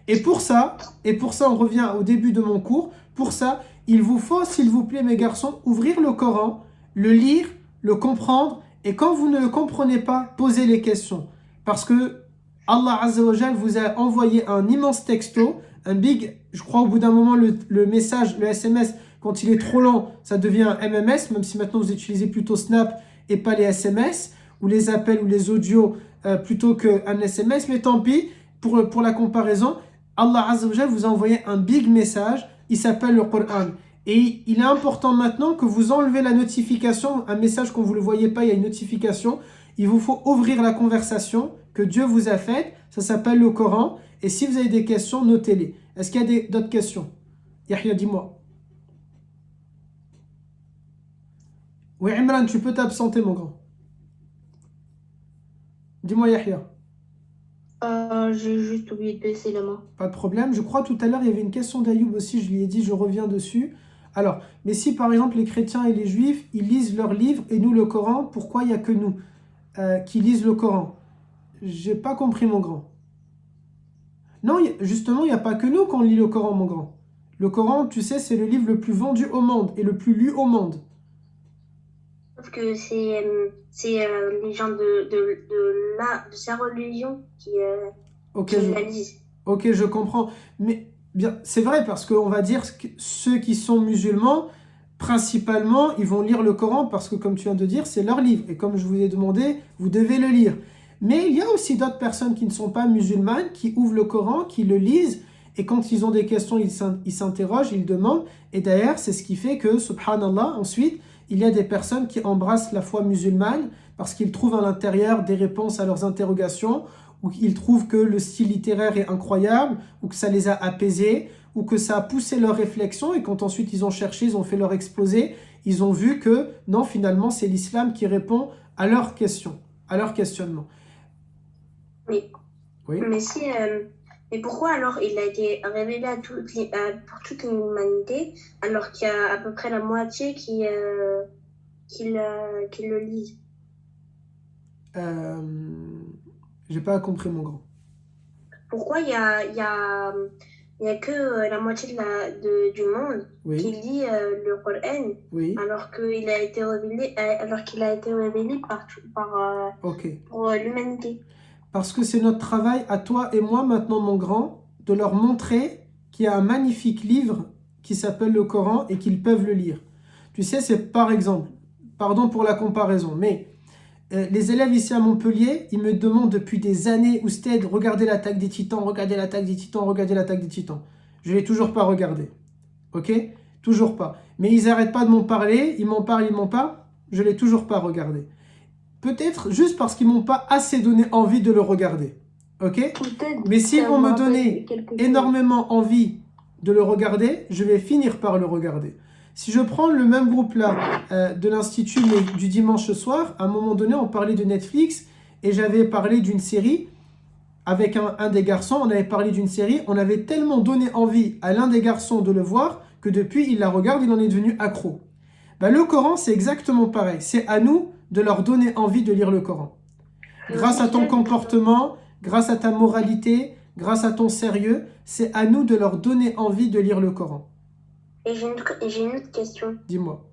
Et pour ça, on revient au début de mon cours, pour ça, il vous faut, s'il vous plaît, mes garçons, ouvrir le Coran, le lire, le comprendre, et quand vous ne le comprenez pas, posez les questions. Parce que Allah Azza wa Jal vous a envoyé un immense texto, un big, je crois au bout d'un moment, le message, le SMS, quand il est trop long, ça devient un MMS, même si maintenant vous utilisez plutôt Snap et pas les SMS, ou les appels ou les audios plutôt qu'un SMS, mais tant pis, pour la comparaison, Allah Azza wa Jal vous a envoyé un big message, il s'appelle le Coran. Et il est important maintenant que vous enlevez la notification, un message quand vous ne le voyez pas, il y a une notification. Il vous faut ouvrir la conversation que Dieu vous a faite, ça s'appelle le Coran. Et si vous avez des questions, notez-les. Est-ce qu'il y a d'autres questions? Yahya, dis-moi. Oui, Imran, tu peux t'absenter, mon grand. Dis-moi, Yahya. J'ai juste oublié de baisser la main. Pas de problème. Je crois tout à l'heure, il y avait une question d'Ayoub aussi. Je lui ai dit, je reviens dessus. Alors, mais si par exemple les chrétiens et les juifs, ils lisent leur livre et nous le Coran, pourquoi il n'y a que nous qui lisent le Coran? J'ai pas compris, mon grand. Non, justement, il n'y a pas que nous qu'on lit le Coran, mon grand. Le Coran, tu sais, c'est le livre le plus vendu au monde et le plus lu au monde. Sauf que c'est les gens de sa religion qui la lisent. Ok, je comprends. Mais bien, c'est vrai parce qu'on va dire que ceux qui sont musulmans, principalement, ils vont lire le Coran parce que, comme tu viens de dire, c'est leur livre. Et comme je vous ai demandé, vous devez le lire. Mais il y a aussi d'autres personnes qui ne sont pas musulmanes, qui ouvrent le Coran, qui le lisent. Et quand ils ont des questions, ils s'interrogent, ils demandent. Et d'ailleurs, c'est ce qui fait que, subhanallah, ensuite, il y a des personnes qui embrassent la foi musulmane parce qu'ils trouvent à l'intérieur des réponses à leurs interrogations, ou qu'ils trouvent que le style littéraire est incroyable, ou que ça les a apaisés, ou que ça a poussé leur réflexion, et quand ensuite ils ont cherché, ils ont fait leur exposé, ils ont vu que non, finalement, c'est l'islam qui répond à leurs questions, à leur questionnement. Oui. Oui. Mais pourquoi alors il a été révélé pour toute l'humanité, alors qu'il y a à peu près la moitié qui le lisent? J'ai pas compris, mon grand. Pourquoi il y a que la moitié du monde qui lit le Coran, alors qu'il a été révélé pour l'humanité? Parce que c'est notre travail à toi et moi maintenant, mon grand, de leur montrer qu'il y a un magnifique livre qui s'appelle le Coran et qu'ils peuvent le lire. Tu sais, c'est par exemple, pardon pour la comparaison, mais les élèves ici à Montpellier, ils me demandent depuis des années, Ousted, regardez l'attaque des Titans, regardez l'attaque des Titans, regardez l'attaque des Titans. Je ne l'ai toujours pas regardé. Ok? Toujours pas. Mais ils n'arrêtent pas de m'en parler, ils m'en parlent, je ne l'ai toujours pas regardé. Peut-être juste parce qu'ils ne m'ont pas assez donné envie de le regarder. ok? Peut-être Mais s'ils ça vont me rappelle donner quelque chose. énormément envie de le regarder, je vais finir par le regarder. Si je prends le même groupe là de l'Institut, mais du dimanche soir, à un moment donné, on parlait de Netflix et j'avais parlé d'une série avec un des garçons. On avait parlé d'une série, on avait tellement donné envie à l'un des garçons de le voir que depuis, il la regarde, il en est devenu accro. Ben, le Coran, c'est exactement pareil. C'est à nous de leur donner envie de lire le Coran. Grâce à ton comportement, grâce à ta moralité, grâce à ton sérieux, c'est à nous de leur donner envie de lire le Coran. Et j'ai une autre question. Dis-moi.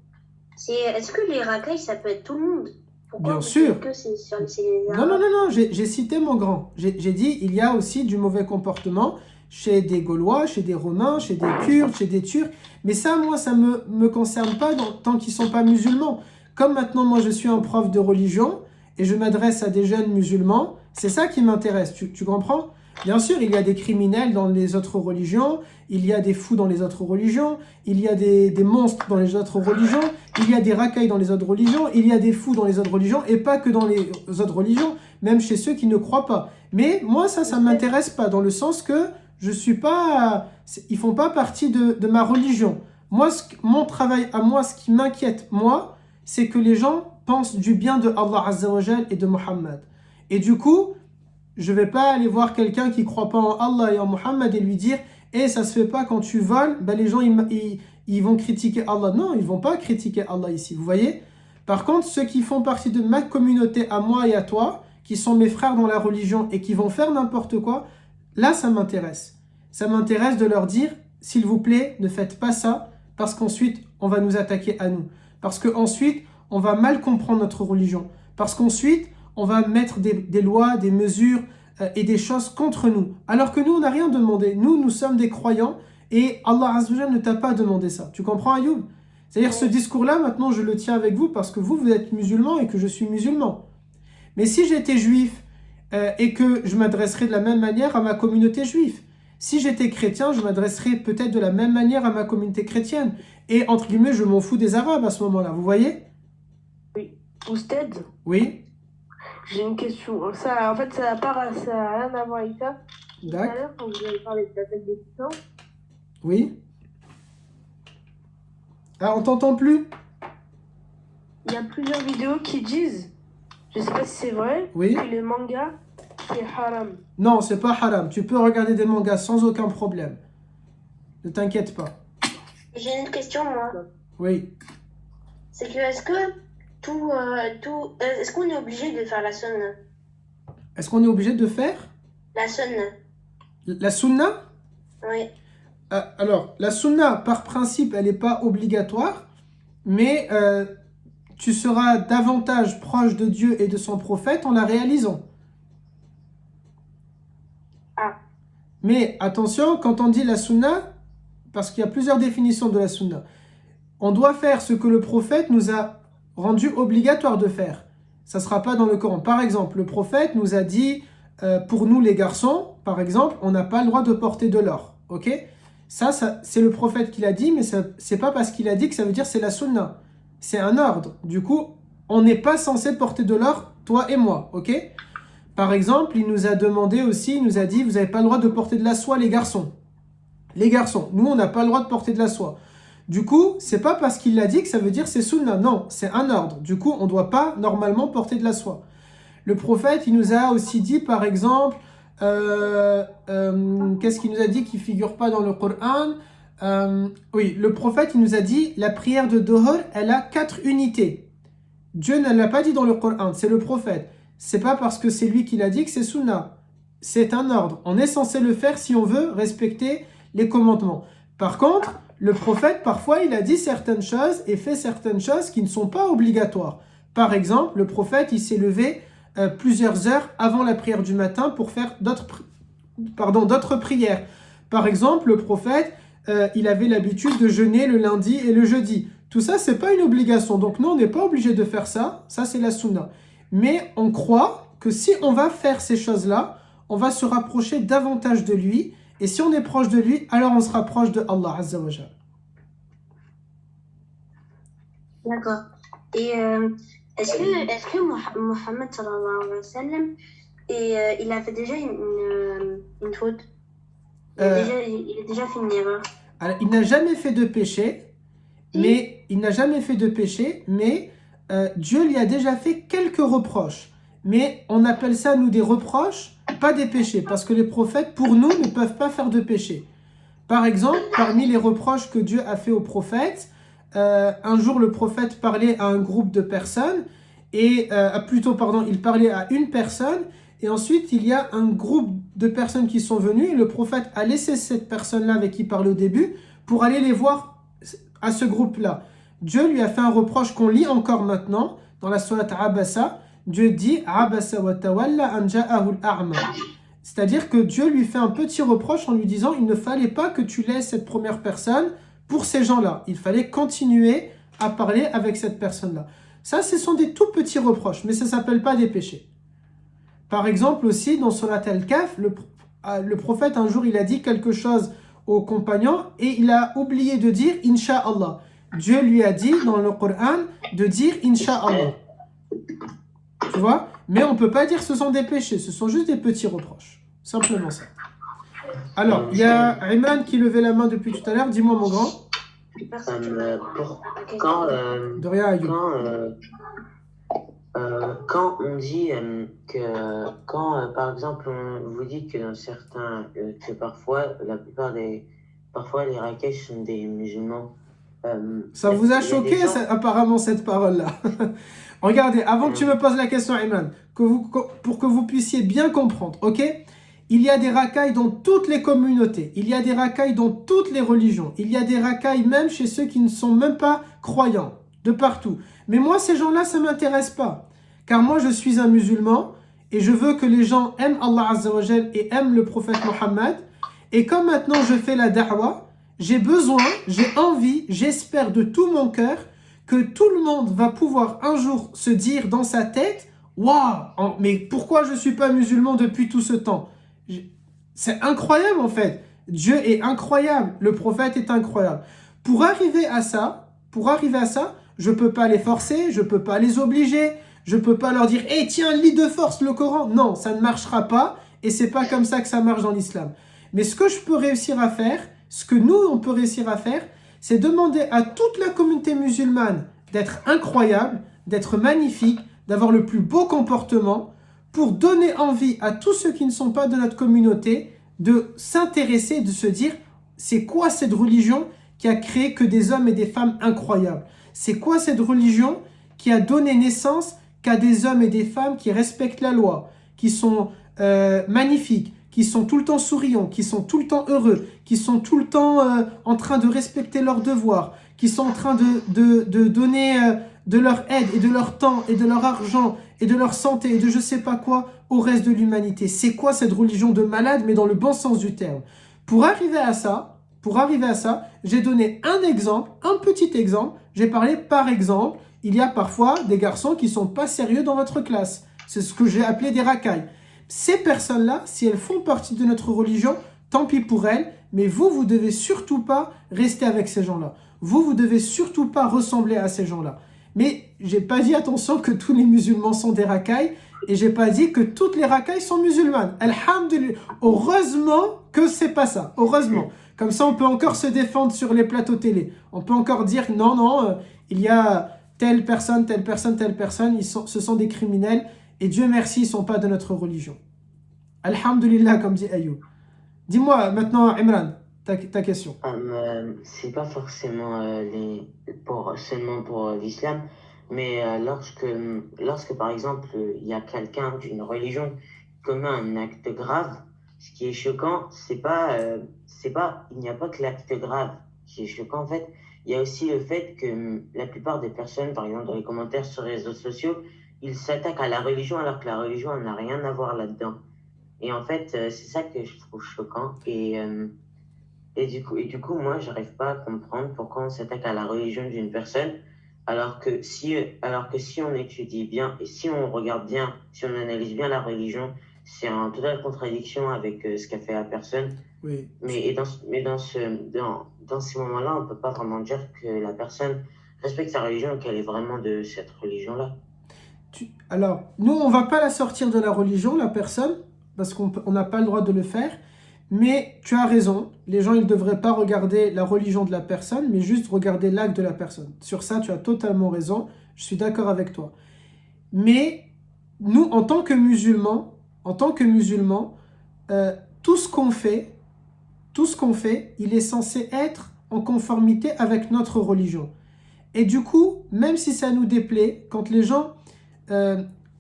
Est-ce que les racailles, ça peut être tout le monde? Pourquoi Bien vous sûr. dites que c'est sur les Non, non, non, non, j'ai cité mon grand. J'ai dit, il y a aussi du mauvais comportement chez des Gaulois, chez des Romains, chez des Kurdes, chez des Turcs. Mais ça, moi, ça me concerne pas tant qu'ils sont pas musulmans. Comme maintenant, moi, je suis un prof de religion et je m'adresse à des jeunes musulmans, c'est ça qui m'intéresse, tu comprends? Bien sûr, il y a des criminels dans les autres religions, il y a des fous dans les autres religions, il y a des monstres dans les autres religions, il y a des racailles dans les autres religions, il y a des fous dans les autres religions, et pas que dans les autres religions, même chez ceux qui ne croient pas. Mais moi, ça ne m'intéresse pas, dans le sens que je suis pas... Ils font pas partie de ma religion. Moi, mon travail à moi, ce qui m'inquiète, moi, c'est que les gens pensent du bien de Allah Azza wa Jal et de Muhammad. Et du coup, je vais pas aller voir quelqu'un qui croit pas en Allah et en Muhammad et lui dire « Eh, ça se fait pas quand tu voles, ben les gens ils vont critiquer Allah. » Non, ils vont pas critiquer Allah ici, vous voyez? Par contre, ceux qui font partie de ma communauté à moi et à toi, qui sont mes frères dans la religion et qui vont faire n'importe quoi, là, ça m'intéresse. Ça m'intéresse de leur dire « S'il vous plaît, ne faites pas ça, parce qu'ensuite, on va nous attaquer à nous. Parce qu'ensuite, on va mal comprendre notre religion. Parce qu'ensuite, on va mettre des lois, des mesures et des choses contre nous. Alors que nous, on n'a rien demandé. Nous sommes des croyants et Allah Azza wa Jalla ne t'a pas demandé ça. Tu comprends, Ayoub? C'est-à-dire ce discours-là, maintenant, je le tiens avec vous parce que vous êtes musulman et que je suis musulman. Mais si j'étais juif et que je m'adresserais de la même manière à ma communauté juive, si j'étais chrétien, je m'adresserais peut-être de la même manière à ma communauté chrétienne. Et entre guillemets, je m'en fous des Arabes à ce moment-là. Vous voyez? Oui. Ousted, Oui. j'ai une question. Ça, en fait, ça n'a rien à voir avec ça. Tout à D'accord. l'heure, quand vous avez parlé de la tête des titans, Oui. Ah, on t'entend plus? il y a plusieurs vidéos qui disent, je sais pas si c'est vrai, Oui. que les mangas, c'est haram. Non, c'est pas haram. Tu peux regarder des mangas sans aucun problème. Ne t'inquiète pas. J'ai une autre question, moi. Oui. C'est que est-ce qu'on est obligé de faire la sunna? Est-ce qu'on est obligé de faire La sunna, la sunna? oui. Alors, la sunna, par principe, elle n'est pas obligatoire, mais tu seras davantage proche de Dieu et de son prophète en la réalisant. Ah. Mais attention, quand on dit la sunna, parce qu'il y a plusieurs définitions de la sunna, on doit faire ce que le prophète nous a rendu obligatoire de faire. Ça ne sera pas dans le Coran. Par exemple, le prophète nous a dit, pour nous les garçons, par exemple, on n'a pas le droit de porter de l'or. Ok? Ça c'est le prophète qui l'a dit, mais ce n'est pas parce qu'il a dit que ça veut dire c'est la sunna. C'est un ordre. Du coup, on n'est pas censé porter de l'or, toi et moi. Ok? Par exemple, il nous a demandé aussi, il nous a dit, vous n'avez pas le droit de porter de la soie, les garçons. Les garçons, nous, on n'a pas le droit de porter de la soie. Du coup, c'est pas parce qu'il l'a dit que ça veut dire c'est sunna. Non, c'est un ordre. Du coup, on ne doit pas normalement porter de la soie. Le prophète, il nous a aussi dit, par exemple, qu'est-ce qu'il nous a dit qui ne figure pas dans le Coran? Oui, le prophète, il nous a dit, la prière de Dohor, elle a 4 unités. Dieu ne l'a pas dit dans le Coran, c'est le prophète. C'est pas parce que c'est lui qui l'a dit que c'est sunna. C'est un ordre. On est censé le faire si on veut respecter les commandements. Par contre, le prophète, parfois, il a dit certaines choses et fait certaines choses qui ne sont pas obligatoires. Par exemple, le prophète, il s'est levé plusieurs heures avant la prière du matin pour faire d'autres prières. Par exemple, le prophète, il avait l'habitude de jeûner le lundi et le jeudi. Tout ça, c'est pas une obligation. Donc, nous, on n'est pas obligé de faire ça. Ça, c'est la sunna. Mais on croit que si on va faire ces choses-là, on va se rapprocher davantage de lui. Et si on est proche de lui, alors on se rapproche de Allah Azza wa Jalla. D'accord. Et est-ce que Mohammed sallallahu alayhi wa sallam, et il a fait déjà une faute. Euh, Il a déjà fait une erreur. Alors, il n'a jamais fait de péché, mais Dieu lui a déjà fait quelques reproches. Mais on appelle ça, nous, des reproches, pas des péchés, parce que les prophètes, pour nous, ne peuvent pas faire de péché. Par exemple, parmi les reproches que Dieu a fait aux prophètes, un jour le prophète parlait à un groupe de personnes, il parlait à une personne, et ensuite il y a un groupe de personnes qui sont venues, et le prophète a laissé cette personne-là avec qui il parlait au début, pour aller les voir à ce groupe-là. Dieu lui a fait un reproche qu'on lit encore maintenant, dans la sourate Abasa. Dieu dit « Abasa wa tawalla an ja'ahu al-a'ma ». C'est-à-dire que Dieu lui fait un petit reproche en lui disant « Il ne fallait pas que tu laisses cette première personne pour ces gens-là. Il fallait continuer à parler avec cette personne-là. » Ça, ce sont des tout petits reproches, mais ça ne s'appelle pas des péchés. Par exemple aussi, dans Surat Al-Kahf, le prophète, un jour, il a dit quelque chose aux compagnons et il a oublié de dire « Inch'Allah ». Dieu lui a dit dans le Coran de dire « Inch'Allah ». Tu vois? Mais on ne peut pas dire que ce sont des péchés, ce sont juste des petits reproches. Simplement ça. Alors, il y a Imran qui levait la main depuis tout à l'heure. Dis-moi, mon grand. De rien, Ayoub. Quand on dit par exemple, on vous dit que dans certains, que parfois les raquettes sont des musulmans. Ça vous a choqué, apparemment, cette parole-là. Regardez, avant que tu me poses la question, Imran, pour que vous puissiez bien comprendre, ok? Il y a des racailles dans toutes les communautés, il y a des racailles dans toutes les religions, il y a des racailles même chez ceux qui ne sont même pas croyants, de partout. Mais moi, ces gens-là, ça ne m'intéresse pas. Car moi, je suis un musulman et je veux que les gens aiment Allah Azza wa Jal et aiment le prophète Mohammed. Et comme maintenant je fais la da'wah, j'ai besoin, j'ai envie, j'espère de tout mon cœur que tout le monde va pouvoir un jour se dire dans sa tête « Waouh, mais pourquoi je ne suis pas musulman depuis tout ce temps ?» C'est incroyable en fait. Dieu est incroyable, le prophète est incroyable. Pour arriver à ça, je ne peux pas les forcer, je ne peux pas les obliger, je ne peux pas leur dire « Hey, tiens, lis de force le Coran ». Non, ça ne marchera pas et ce n'est pas comme ça que ça marche dans l'islam. Mais ce que je peux réussir à faire, ce que nous, on peut réussir à faire, c'est demander à toute la communauté musulmane d'être incroyable, d'être magnifique, d'avoir le plus beau comportement pour donner envie à tous ceux qui ne sont pas de notre communauté de s'intéresser, de se dire « C'est quoi cette religion qui a créé que des hommes et des femmes incroyables ? C'est quoi cette religion qui a donné naissance qu'à des hommes et des femmes qui respectent la loi, qui sont magnifiques, qui sont tout le temps souriants, qui sont tout le temps heureux, qui sont tout le temps en train de respecter leurs devoirs, qui sont en train de donner de leur aide et de leur temps et de leur argent et de leur santé et de je sais pas quoi au reste de l'humanité. C'est quoi cette religion de malade, mais dans le bon sens du terme? Pour arriver à ça, j'ai donné un exemple, un petit exemple. J'ai parlé par exemple, il y a parfois des garçons qui sont pas sérieux dans votre classe. C'est ce que j'ai appelé des racailles. Ces personnes-là, si elles font partie de notre religion, tant pis pour elles, mais vous devez surtout pas rester avec ces gens-là. Vous devez surtout pas ressembler à ces gens-là. Mais j'ai pas dit, attention, que tous les musulmans sont des racailles, et j'ai pas dit que toutes les racailles sont musulmanes. Alhamdulillah. Heureusement que c'est pas ça. Heureusement. Comme ça, on peut encore se défendre sur les plateaux télé. On peut encore dire, non, il y a telle personne, ce sont des criminels, et Dieu merci, ils ne sont pas de notre religion. Alhamdulillah, comme dit Ayoub. Dis-moi maintenant, Imran, ta question. C'est pas forcément seulement pour l'islam, mais lorsque par exemple il y a quelqu'un d'une religion qui commet un acte grave, ce qui est choquant, il n'y a pas que l'acte grave qui est choquant en fait. Il y a aussi le fait que la plupart des personnes, par exemple dans les commentaires sur les réseaux sociaux, ils s'attaquent à la religion alors que la religion n'a rien à voir là-dedans. Et en fait, c'est ça que je trouve choquant. Et du coup, moi, j'arrive pas à comprendre pourquoi on s'attaque à la religion d'une personne alors que si on étudie bien et si on regarde bien, si on analyse bien la religion, c'est en totale contradiction avec ce qu'a fait la personne. Oui. Mais dans ces moments-là, on peut pas vraiment dire que la personne respecte sa religion et qu'elle est vraiment de cette religion-là. Alors, nous, on va pas la sortir de la religion, la personne, parce qu'on n'a pas le droit de le faire. Mais tu as raison, les gens, ils ne devraient pas regarder la religion de la personne, mais juste regarder l'acte de la personne. Sur ça, tu as totalement raison, je suis d'accord avec toi. Mais nous, en tant que musulmans, tout ce qu'on fait, il est censé être en conformité avec notre religion. Et du coup, même si ça nous déplaît, quand les gens...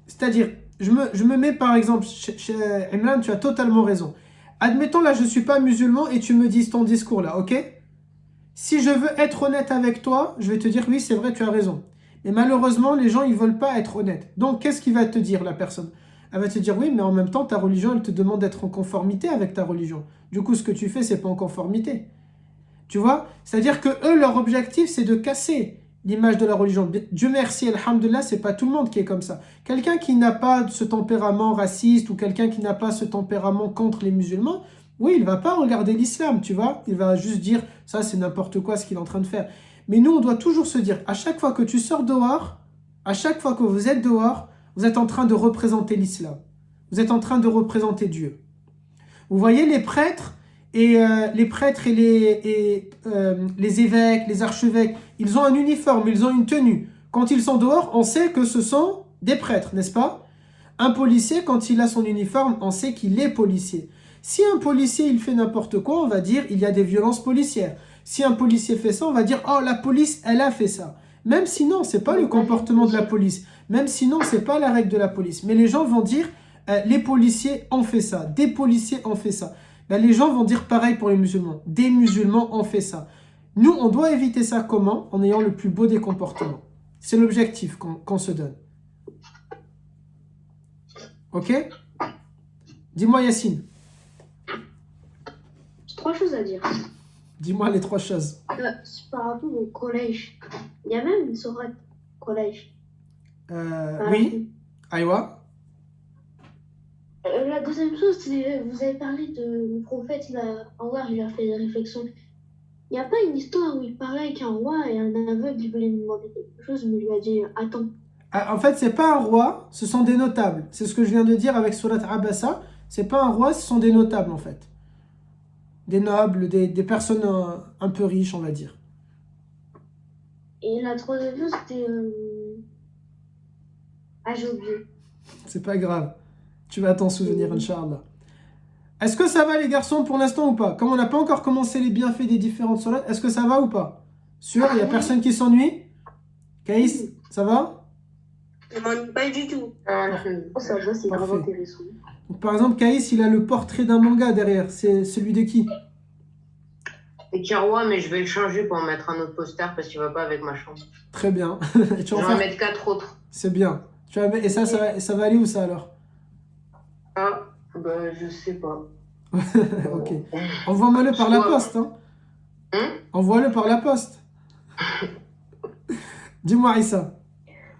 c'est-à-dire, je me mets par exemple, chez Imran, tu as totalement raison. Admettons là, je ne suis pas musulman et tu me dis ton discours là, ok? Si je veux être honnête avec toi, je vais te dire oui, c'est vrai, tu as raison. Mais malheureusement, les gens, ils ne veulent pas être honnêtes. Donc, qu'est-ce qu'il va te dire la personne? Elle va te dire oui, mais en même temps, ta religion, elle te demande d'être en conformité avec ta religion. Du coup, ce que tu fais, c'est pas en conformité. Tu vois? C'est-à-dire que eux, leur objectif, c'est de casser l'image de la religion. Dieu merci, alhamdoulilah, c'est pas tout le monde qui est comme ça. Quelqu'un qui n'a pas ce tempérament raciste ou quelqu'un qui n'a pas ce tempérament contre les musulmans, oui, il va pas regarder l'islam, tu vois. Il va juste dire, ça c'est n'importe quoi ce qu'il est en train de faire. Mais nous, on doit toujours se dire, à chaque fois que tu sors dehors, à chaque fois que vous êtes dehors, vous êtes en train de représenter l'islam. Vous êtes en train de représenter Dieu. Vous voyez les prêtres et les évêques, les archevêques, ils ont un uniforme, ils ont une tenue. Quand ils sont dehors, on sait que ce sont des prêtres, n'est-ce pas? Un policier, quand il a son uniforme, on sait qu'il est policier. Si un policier il fait n'importe quoi, on va dire il y a des violences policières. Si un policier fait ça, on va dire oh la police elle a fait ça. Même si non, c'est pas le comportement de la police. Même si non, c'est pas la règle de la police. Mais les gens vont dire les policiers ont fait ça, des policiers ont fait ça. Ben, les gens vont dire pareil pour les musulmans. Des musulmans ont fait ça. Nous, on doit éviter ça comment? En ayant le plus beau des comportements. C'est l'objectif qu'on se donne. Ok? Dis-moi Yacine. J'ai 3 choses à dire. Dis-moi les 3 choses. C'est par rapport au collège. Il y a même une sourate collège. Oui. Aïwa. La deuxième chose, c'est vous avez parlé de le prophète, Allah, il a fait des réflexions. Il n'y a pas une histoire où il parlait avec un roi et un aveugle, il voulait lui demander quelque chose, mais il lui a dit attends. En fait, c'est pas un roi, ce sont des notables. C'est ce que je viens de dire avec Surat Abasa. C'est pas un roi, ce sont des notables en fait. Des nobles, des personnes un peu riches, on va dire. Et la troisième chose, c'était. Ah, j'ai oublié. C'est pas grave. Tu vas t'en souvenir, Inch'Allah. Est-ce que ça va les garçons pour l'instant ou pas? Comme on n'a pas encore commencé les bienfaits des différentes sourates, est-ce que ça va ou pas? Sûr, il n'y a personne qui s'ennuie? Kaïs, ça va? Je m'ennuie pas du tout. Ça va, c'est grave Parfait. intéressant. Donc, par exemple, Kaïs, il a le portrait d'un manga derrière. C'est celui de qui? Et Kiroua, mais je vais le changer pour en mettre un autre poster parce qu'il va pas avec ma chambre. Très bien. Et tu Je vas vais en en faire... mettre 4 autres. C'est bien. Et ça va aller où ça alors? Ah, bah, je sais pas. Ok. Envoie-moi-le par la poste. Hein. Envoie-le par la poste. Dis-moi, Issa.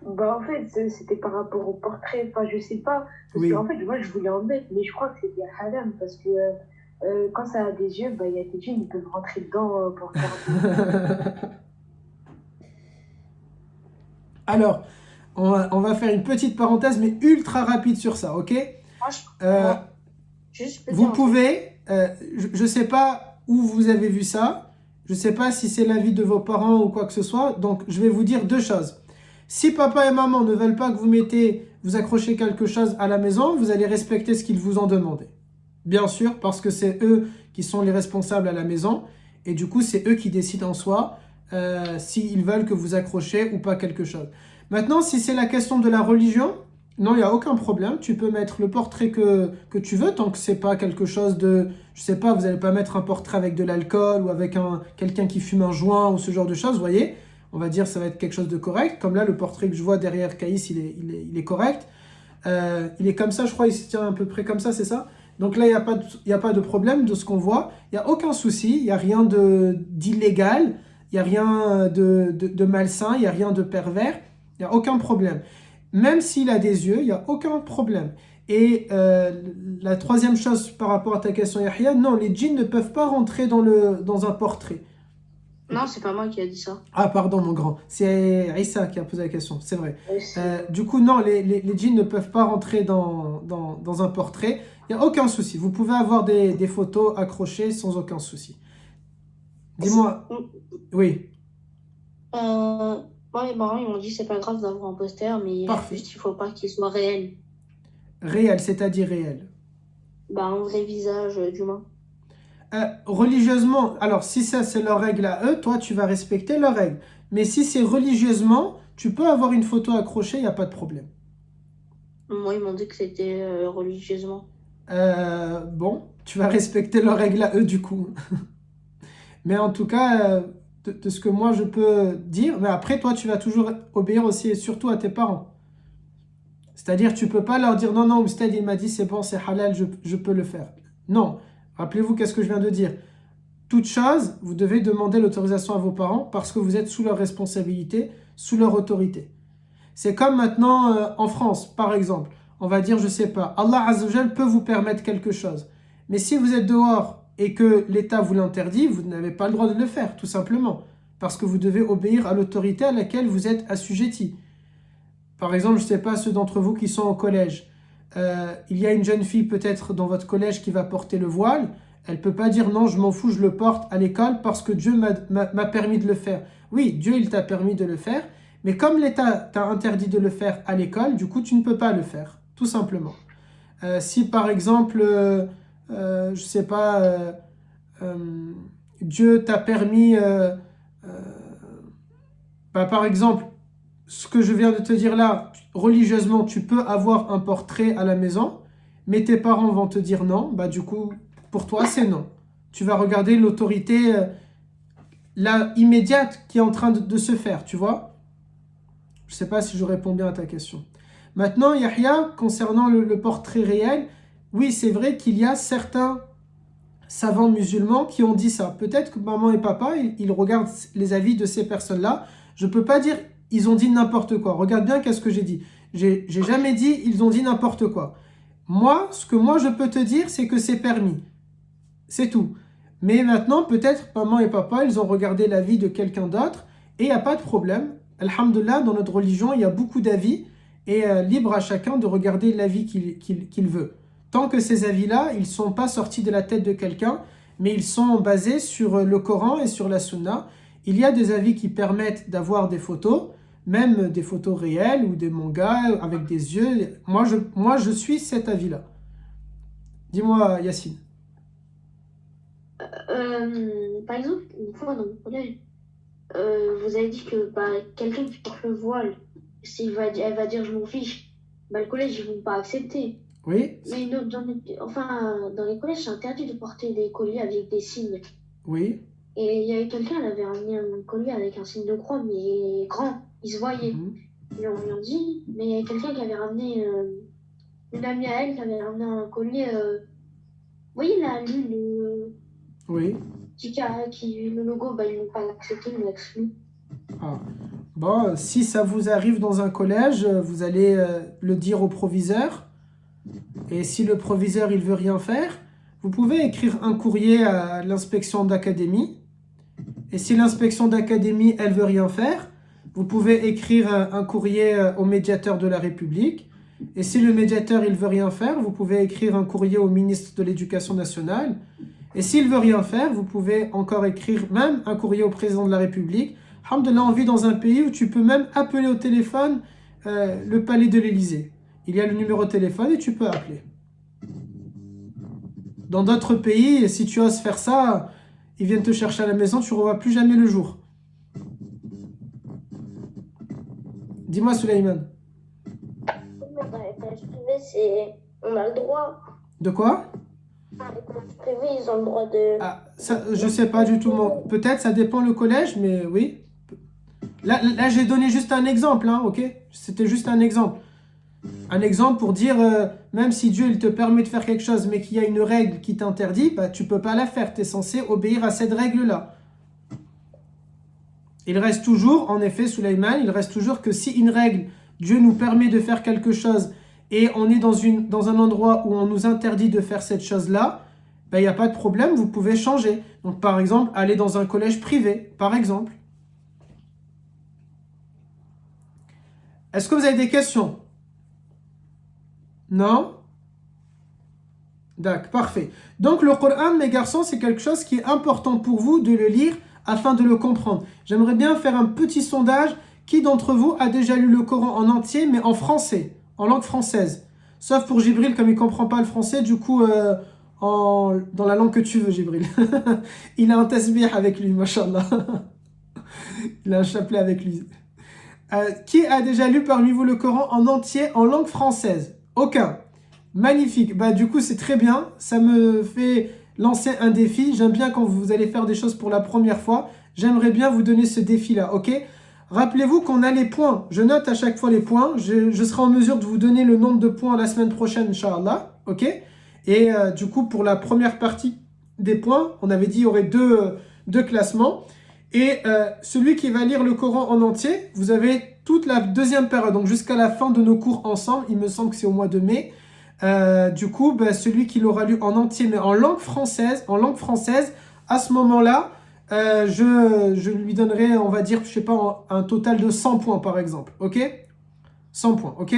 Bah, en fait, c'était par rapport au portrait. Enfin, je sais pas. Parce Oui. qu'en fait, moi, je voulais en mettre, mais je crois que c'était haram. Parce que quand ça a des yeux, bah, il y a des djinns, ils peuvent rentrer dedans pour faire. Alors, on va faire une petite parenthèse, mais ultra rapide sur ça, ok? Vous pouvez, je ne sais pas où vous avez vu ça, je ne sais pas si c'est l'avis de vos parents ou quoi que ce soit, donc je vais vous dire 2 choses. Si papa et maman ne veulent pas que vous accrochez quelque chose à la maison, vous allez respecter ce qu'ils vous ont demandé. Bien sûr, parce que c'est eux qui sont les responsables à la maison, et du coup c'est eux qui décident en soi s'ils veulent que vous accrochez ou pas quelque chose. Maintenant, si c'est la question de la religion, non, il n'y a aucun problème. Tu peux mettre le portrait que tu veux, tant que c'est pas quelque chose de... Je sais pas, vous n'allez pas mettre un portrait avec de l'alcool ou avec quelqu'un qui fume un joint ou ce genre de choses, vous voyez. On va dire ça va être quelque chose de correct. Comme là, le portrait que je vois derrière Kaïs, il est correct. Il est comme ça, je crois, il se tient à peu près comme ça, c'est ça? Donc là, il n'y a pas de problème de ce qu'on voit. Il n'y a aucun souci, il n'y a rien d'illégal, il n'y a rien de malsain, il n'y a rien de pervers. Il n'y a aucun problème. Même s'il a des yeux, il n'y a aucun problème. Et la troisième chose par rapport à ta question, Yahya, non, les djinns ne peuvent pas rentrer dans un portrait. Non, c'est pas moi qui a dit ça. Ah, pardon, mon grand. C'est Issa qui a posé la question, c'est vrai. Aussi. Du coup, non, les djinns ne peuvent pas rentrer dans un portrait. Il n'y a aucun souci. Vous pouvez avoir des photos accrochées sans aucun souci. Dis-moi. Oui, Moi, mes parents, ils m'ont dit c'est pas grave d'avoir un poster, mais parfait. juste il faut pas qu'il soit réel. Réel, c'est-à-dire réel. Bah, un vrai visage d'humain. Religieusement, alors si ça c'est leur règle à eux, toi tu vas respecter leurs règles. Mais si c'est religieusement, tu peux avoir une photo accrochée, il n'y a pas de problème. Moi, ils m'ont dit que c'était religieusement. Bon, tu vas respecter leurs règles à eux du coup. Mais en tout cas, de ce que moi je peux dire, mais après toi tu vas toujours obéir aussi et surtout à tes parents. C'est-à-dire tu peux pas leur dire non, non, Oustad il m'a dit c'est bon, c'est halal, je peux le faire. Non, rappelez-vous qu'est-ce que je viens de dire. Toute chose, vous devez demander l'autorisation à vos parents parce que vous êtes sous leur responsabilité, sous leur autorité. C'est comme maintenant en France, par exemple. On va dire, je sais pas, Allah Azza wa Jal peut vous permettre quelque chose. Mais si vous êtes dehors et que l'État vous l'interdit, vous n'avez pas le droit de le faire, tout simplement. Parce que vous devez obéir à l'autorité à laquelle vous êtes assujetti. Par exemple, je ne sais pas, ceux d'entre vous qui sont au collège. Il y a une jeune fille peut-être dans votre collège qui va porter le voile. Elle ne peut pas dire non, je m'en fous, je le porte à l'école parce que Dieu m'a permis de le faire. Oui, Dieu, il t'a permis de le faire. Mais comme l'État t'a interdit de le faire à l'école, du coup, tu ne peux pas le faire, tout simplement. Si par exemple, je ne sais pas, Dieu t'a permis, par exemple, ce que je viens de te dire là, religieusement, tu peux avoir un portrait à la maison, mais tes parents vont te dire non, bah du coup, pour toi, c'est non. Tu vas regarder l'autorité là, immédiate qui est en train de se faire, tu vois? Je ne sais pas si je réponds bien à ta question. Maintenant, Yahya, concernant le portrait réel, oui, c'est vrai qu'il y a certains savants musulmans qui ont dit ça. Peut-être que maman et papa, ils regardent les avis de ces personnes-là. Je ne peux pas dire ils ont dit n'importe quoi. Regarde bien qu'est-ce que j'ai dit. J'ai jamais dit ils ont dit n'importe quoi. Moi, ce que moi je peux te dire, c'est que c'est permis. C'est tout. Mais maintenant, peut-être maman et papa, ils ont regardé l'avis de quelqu'un d'autre et il n'y a pas de problème. Alhamdulillah, dans notre religion, il y a beaucoup d'avis et libre à chacun de regarder l'avis qu'il veut. Tant que ces avis-là, ils ne sont pas sortis de la tête de quelqu'un, mais ils sont basés sur le Coran et sur la Sunna. Il y a des avis qui permettent d'avoir des photos, même des photos réelles ou des mangas avec des yeux. Moi, je suis cet avis-là. Dis-moi, Yacine. Par exemple, une fois dans mon collège, vous avez dit que bah, quelqu'un qui porte le voile, elle va dire je m'en fiche, bah, le collège, ils vont pas accepter. Oui, Mais dans les collèges, c'est interdit de porter des colliers avec des signes. oui. Et il y avait quelqu'un, elle avait ramené un collier avec un signe de croix, mais grand, il se voyait. Mhm. Ils ont rien dit, mais il y a quelqu'un qui avait ramené, une amie à elle, qui avait ramené un collier. Vous voyez la lune, Oui. le logo, bah, ils n'ont pas accepté, ils l'ont exclu. Ah. Bon, si ça vous arrive dans un collège, vous allez le dire au proviseur. Et si le proviseur il veut rien faire, vous pouvez écrire un courrier à l'inspection d'académie. Et si l'inspection d'académie elle veut rien faire, vous pouvez écrire un courrier au médiateur de la République. Et si le médiateur il veut rien faire, vous pouvez écrire un courrier au ministre de l'Éducation nationale. Et s'il veut rien faire, vous pouvez encore écrire même un courrier au président de la République. Alhamdulillah, on vit dans un pays où tu peux même appeler au téléphone le palais de l'Élysée. Il y a le numéro de téléphone et tu peux appeler. Dans d'autres pays, si tu oses faire ça, ils viennent te chercher à la maison, tu ne revois plus jamais le jour. Dis-moi, Souleymane. Dans l'école privée, on a le droit. De quoi? Dans l'école privée, ils ont le droit de. Ah, ça, je sais pas du tout. Peut-être, ça dépend le collège, mais oui. Là j'ai donné juste un exemple, hein, ok? C'était juste un exemple. Un exemple pour dire, même si Dieu il te permet de faire quelque chose, mais qu'il y a une règle qui t'interdit, bah, tu peux pas la faire. Tu es censé obéir à cette règle-là. Il reste toujours, en effet, Souleymane, il reste toujours que si une règle, Dieu nous permet de faire quelque chose, et on est dans un endroit où on nous interdit de faire cette chose-là, ben, il n'y a pas de problème, vous pouvez changer. Donc par exemple, aller dans un collège privé, par exemple. Est-ce que vous avez des questions? Non? D'accord, parfait. Donc le Coran, mes garçons, c'est quelque chose qui est important pour vous de le lire afin de le comprendre. J'aimerais bien faire un petit sondage. Qui d'entre vous a déjà lu le Coran en entier, mais en français, en langue française? Sauf pour Jibril, comme il ne comprend pas le français, du coup, dans la langue que tu veux, Jibril. Il a un tasbih avec lui, mashallah. Il a un chapelet avec lui. Qui a déjà lu parmi vous le Coran en entier en langue française? Aucun. Magnifique. Bah, du coup, c'est très bien. Ça me fait lancer un défi. J'aime bien quand vous allez faire des choses pour la première fois. J'aimerais bien vous donner ce défi-là, ok? Rappelez-vous qu'on a les points. Je note à chaque fois les points. Je serai en mesure de vous donner le nombre de points la semaine prochaine, Inch'Allah, ok? Et du coup, pour la première partie des points, on avait dit qu'il y aurait deux classements. Et celui qui va lire le Coran en entier, vous avez toute la deuxième période, donc jusqu'à la fin de nos cours ensemble, il me semble que c'est au mois de mai. Du coup, celui qui l'aura lu en entier, mais en langue française, à ce moment-là, je lui donnerai, on va dire, je sais pas, un total de 100 points par exemple, ok? 100 points, ok?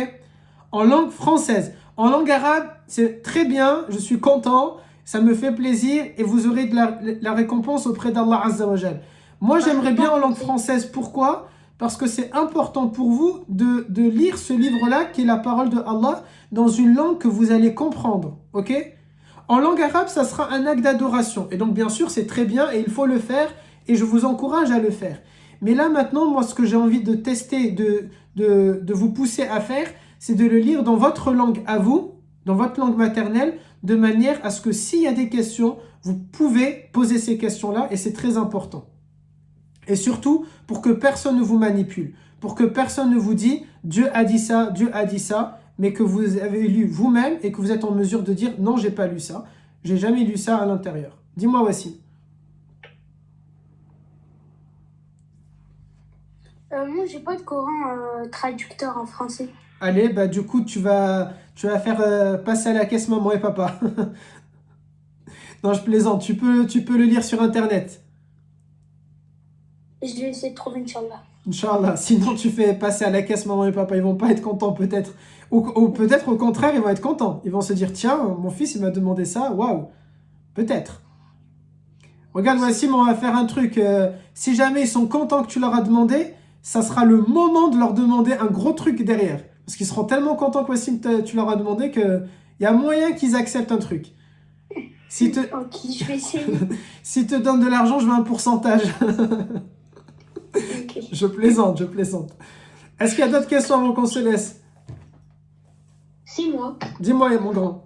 En langue française. En langue arabe, c'est très bien, je suis content, ça me fait plaisir et vous aurez de la récompense auprès d'Allah Azza wa Jal. Moi, j'aimerais bien en langue française. Pourquoi? Parce que c'est important pour vous de lire ce livre-là, qui est la parole de Allah, dans une langue que vous allez comprendre. Ok? En langue arabe, ça sera un acte d'adoration. Et donc, bien sûr, c'est très bien et il faut le faire. Et je vous encourage à le faire. Mais là, maintenant, moi, ce que j'ai envie de tester, de vous pousser à faire, c'est de le lire dans votre langue à vous, dans votre langue maternelle, de manière à ce que s'il y a des questions, vous pouvez poser ces questions-là et c'est très important. Et surtout, pour que personne ne vous manipule, pour que personne ne vous dise « Dieu a dit ça, mais que vous avez lu vous-même et que vous êtes en mesure de dire « Non, j'ai pas lu ça, j'ai jamais lu ça à l'intérieur. » Dis-moi, Wassim. Moi, j'ai pas de Coran traducteur en français. Allez, du coup, tu vas faire passer à la caisse maman et papa. Non, je plaisante, tu peux le lire sur Internet. Je vais essayer de trouver, Inch'Allah. Inch'Allah, sinon tu fais passer à la caisse maman et papa, ils vont pas être contents peut-être. Ou peut-être au contraire, ils vont être contents. Ils vont se dire, tiens, mon fils il m'a demandé ça, waouh, peut-être. Regarde Wassim, on va faire un truc. Si jamais ils sont contents que tu leur as demandé, ça sera le moment de leur demander un gros truc derrière. Parce qu'ils seront tellement contents que Wassim, tu leur as demandé qu'il y a moyen qu'ils acceptent un truc. Ok, je vais essayer. S'ils te donnent de l'argent, je veux un pourcentage. Okay. Je plaisante. Est-ce qu'il y a d'autres questions avant qu'on se laisse? Si, moi. Dis-moi, mon grand.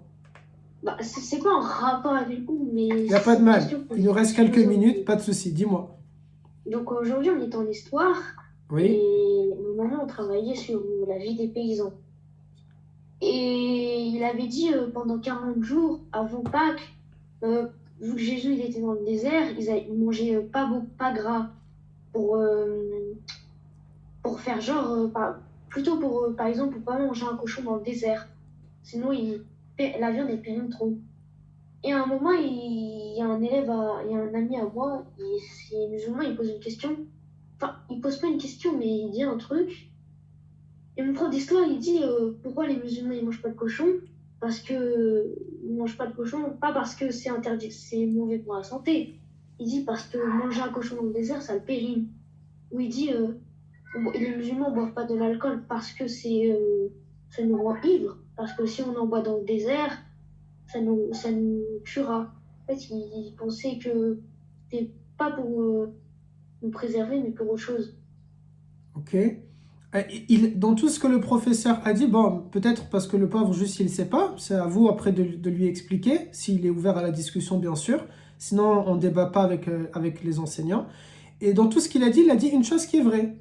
C'est quoi un rapport avec vous, mais... Il n'y a pas de mal. Il nous reste quelques minutes, pas de souci. Dis-moi. Donc aujourd'hui, on est en histoire. Oui. Et maman, on travaillait sur la vie des paysans. Et il avait dit pendant 40 jours, avant Pâques, vu que Jésus il était dans le désert, ils mangeaient pas gras. Pour faire genre, plutôt pour, par exemple, pour pas manger un cochon dans le désert. Sinon, la viande est périme trop. Et à un moment, il y a un ami à moi, il est musulman, il pose une question. Enfin, il pose pas une question, mais il dit un truc. Et mon prof d'histoire, il dit pourquoi les musulmans ils mangent pas de cochon? Parce que ils mangent pas de cochon, pas parce que c'est interdit, c'est mauvais pour la santé. Il dit parce que manger un cochon dans le désert, ça le périme. Ou il dit les musulmans ne boivent pas de l'alcool parce que ça nous rend ivres. Parce que si on en boit dans le désert, ça nous tuera. En fait, il pensait que c'était pas pour nous préserver, mais pour autre chose. Ok. Dans tout ce que le professeur a dit, bon, peut-être parce que le pauvre juste il ne sait pas, c'est à vous après de lui expliquer, s'il est ouvert à la discussion bien sûr, sinon on ne débat pas avec les enseignants. Et dans tout ce qu'il a dit une chose qui est vraie.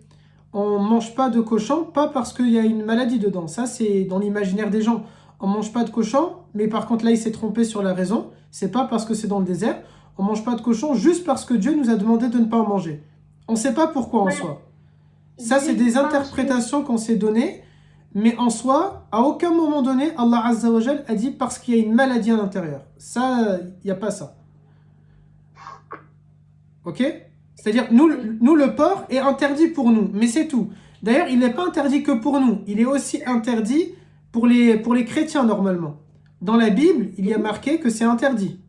On ne mange pas de cochon, pas parce qu'il y a une maladie dedans, ça c'est dans l'imaginaire des gens. On ne mange pas de cochon, mais par contre là il s'est trompé sur la raison, c'est pas parce que c'est dans le désert, on ne mange pas de cochon juste parce que Dieu nous a demandé de ne pas en manger. On ne sait pas pourquoi en soi. Ça, c'est des interprétations qu'on s'est données, mais en soi, à aucun moment donné, Allah Azza wa Jal a dit parce qu'il y a une maladie à l'intérieur. Ça, il n'y a pas ça. Ok? C'est-à-dire, nous, le porc est interdit pour nous, mais c'est tout. D'ailleurs, il n'est pas interdit que pour nous, il est aussi interdit pour les chrétiens normalement. Dans la Bible, il y a marqué que c'est interdit.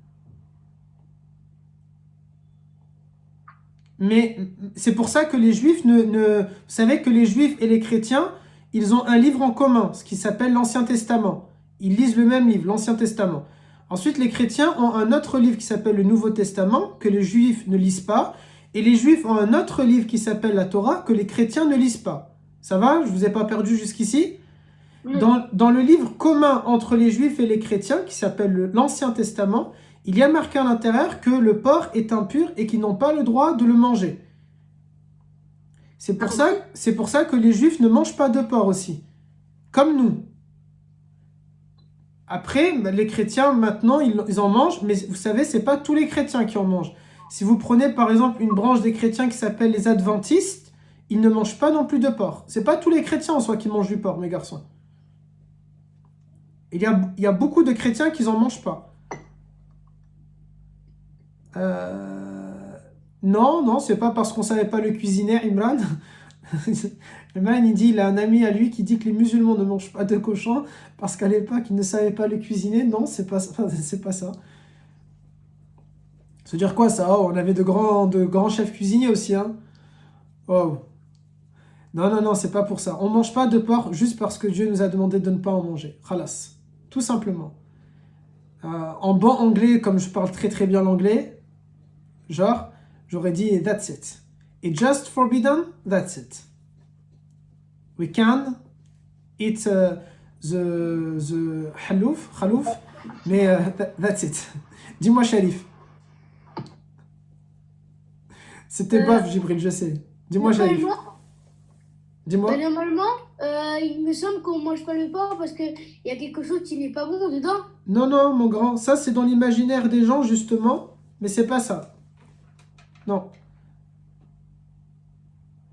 Mais c'est pour ça que les juifs vous savez que les juifs et les chrétiens, ils ont un livre en commun, ce qui s'appelle l'Ancien Testament. Ils lisent le même livre, l'Ancien Testament. Ensuite, les chrétiens ont un autre livre qui s'appelle le Nouveau Testament, que les juifs ne lisent pas. Et les juifs ont un autre livre qui s'appelle la Torah, que les chrétiens ne lisent pas. Ça va? Je ne vous ai pas perdu jusqu'ici? Dans le livre commun entre les juifs et les chrétiens, qui s'appelle l'Ancien Testament, il y a marqué à l'intérieur que le porc est impur et qu'ils n'ont pas le droit de le manger. C'est pour ça que les juifs ne mangent pas de porc aussi. Comme nous. Après, les chrétiens, maintenant, ils en mangent, mais vous savez, ce n'est pas tous les chrétiens qui en mangent. Si vous prenez, par exemple, une branche des chrétiens qui s'appelle les adventistes, ils ne mangent pas non plus de porc. Ce n'est pas tous les chrétiens en soi qui mangent du porc, mes garçons. Il y a beaucoup de chrétiens qui n'en mangent pas. Non, c'est pas parce qu'on savait pas le cuisiner, Imran. Imran, il dit, il a un ami à lui qui dit que les musulmans ne mangent pas de cochon parce qu'à l'époque, ils ne savaient pas le cuisiner. Non, c'est pas ça. Se dire quoi ça? Oh, on avait de grands chefs cuisiniers aussi, hein. Oh. Non, c'est pas pour ça. On mange pas de porc juste parce que Dieu nous a demandé de ne pas en manger. Khalas. Tout simplement. En bon anglais, comme je parle très très bien l'anglais, genre, j'aurais dit that's it. It's just forbidden, that's it. We can eat the khalouf, mais that's it. Dis-moi, Sharif. C'était bof, Jibril, je sais. Dis-moi, Sharif. Dis-moi. Normalement, il me semble qu'on ne mange pas le porc parce qu'il y a quelque chose qui n'est pas bon dedans. Non, mon grand. Ça, c'est dans l'imaginaire des gens, justement. Mais c'est pas ça. Non.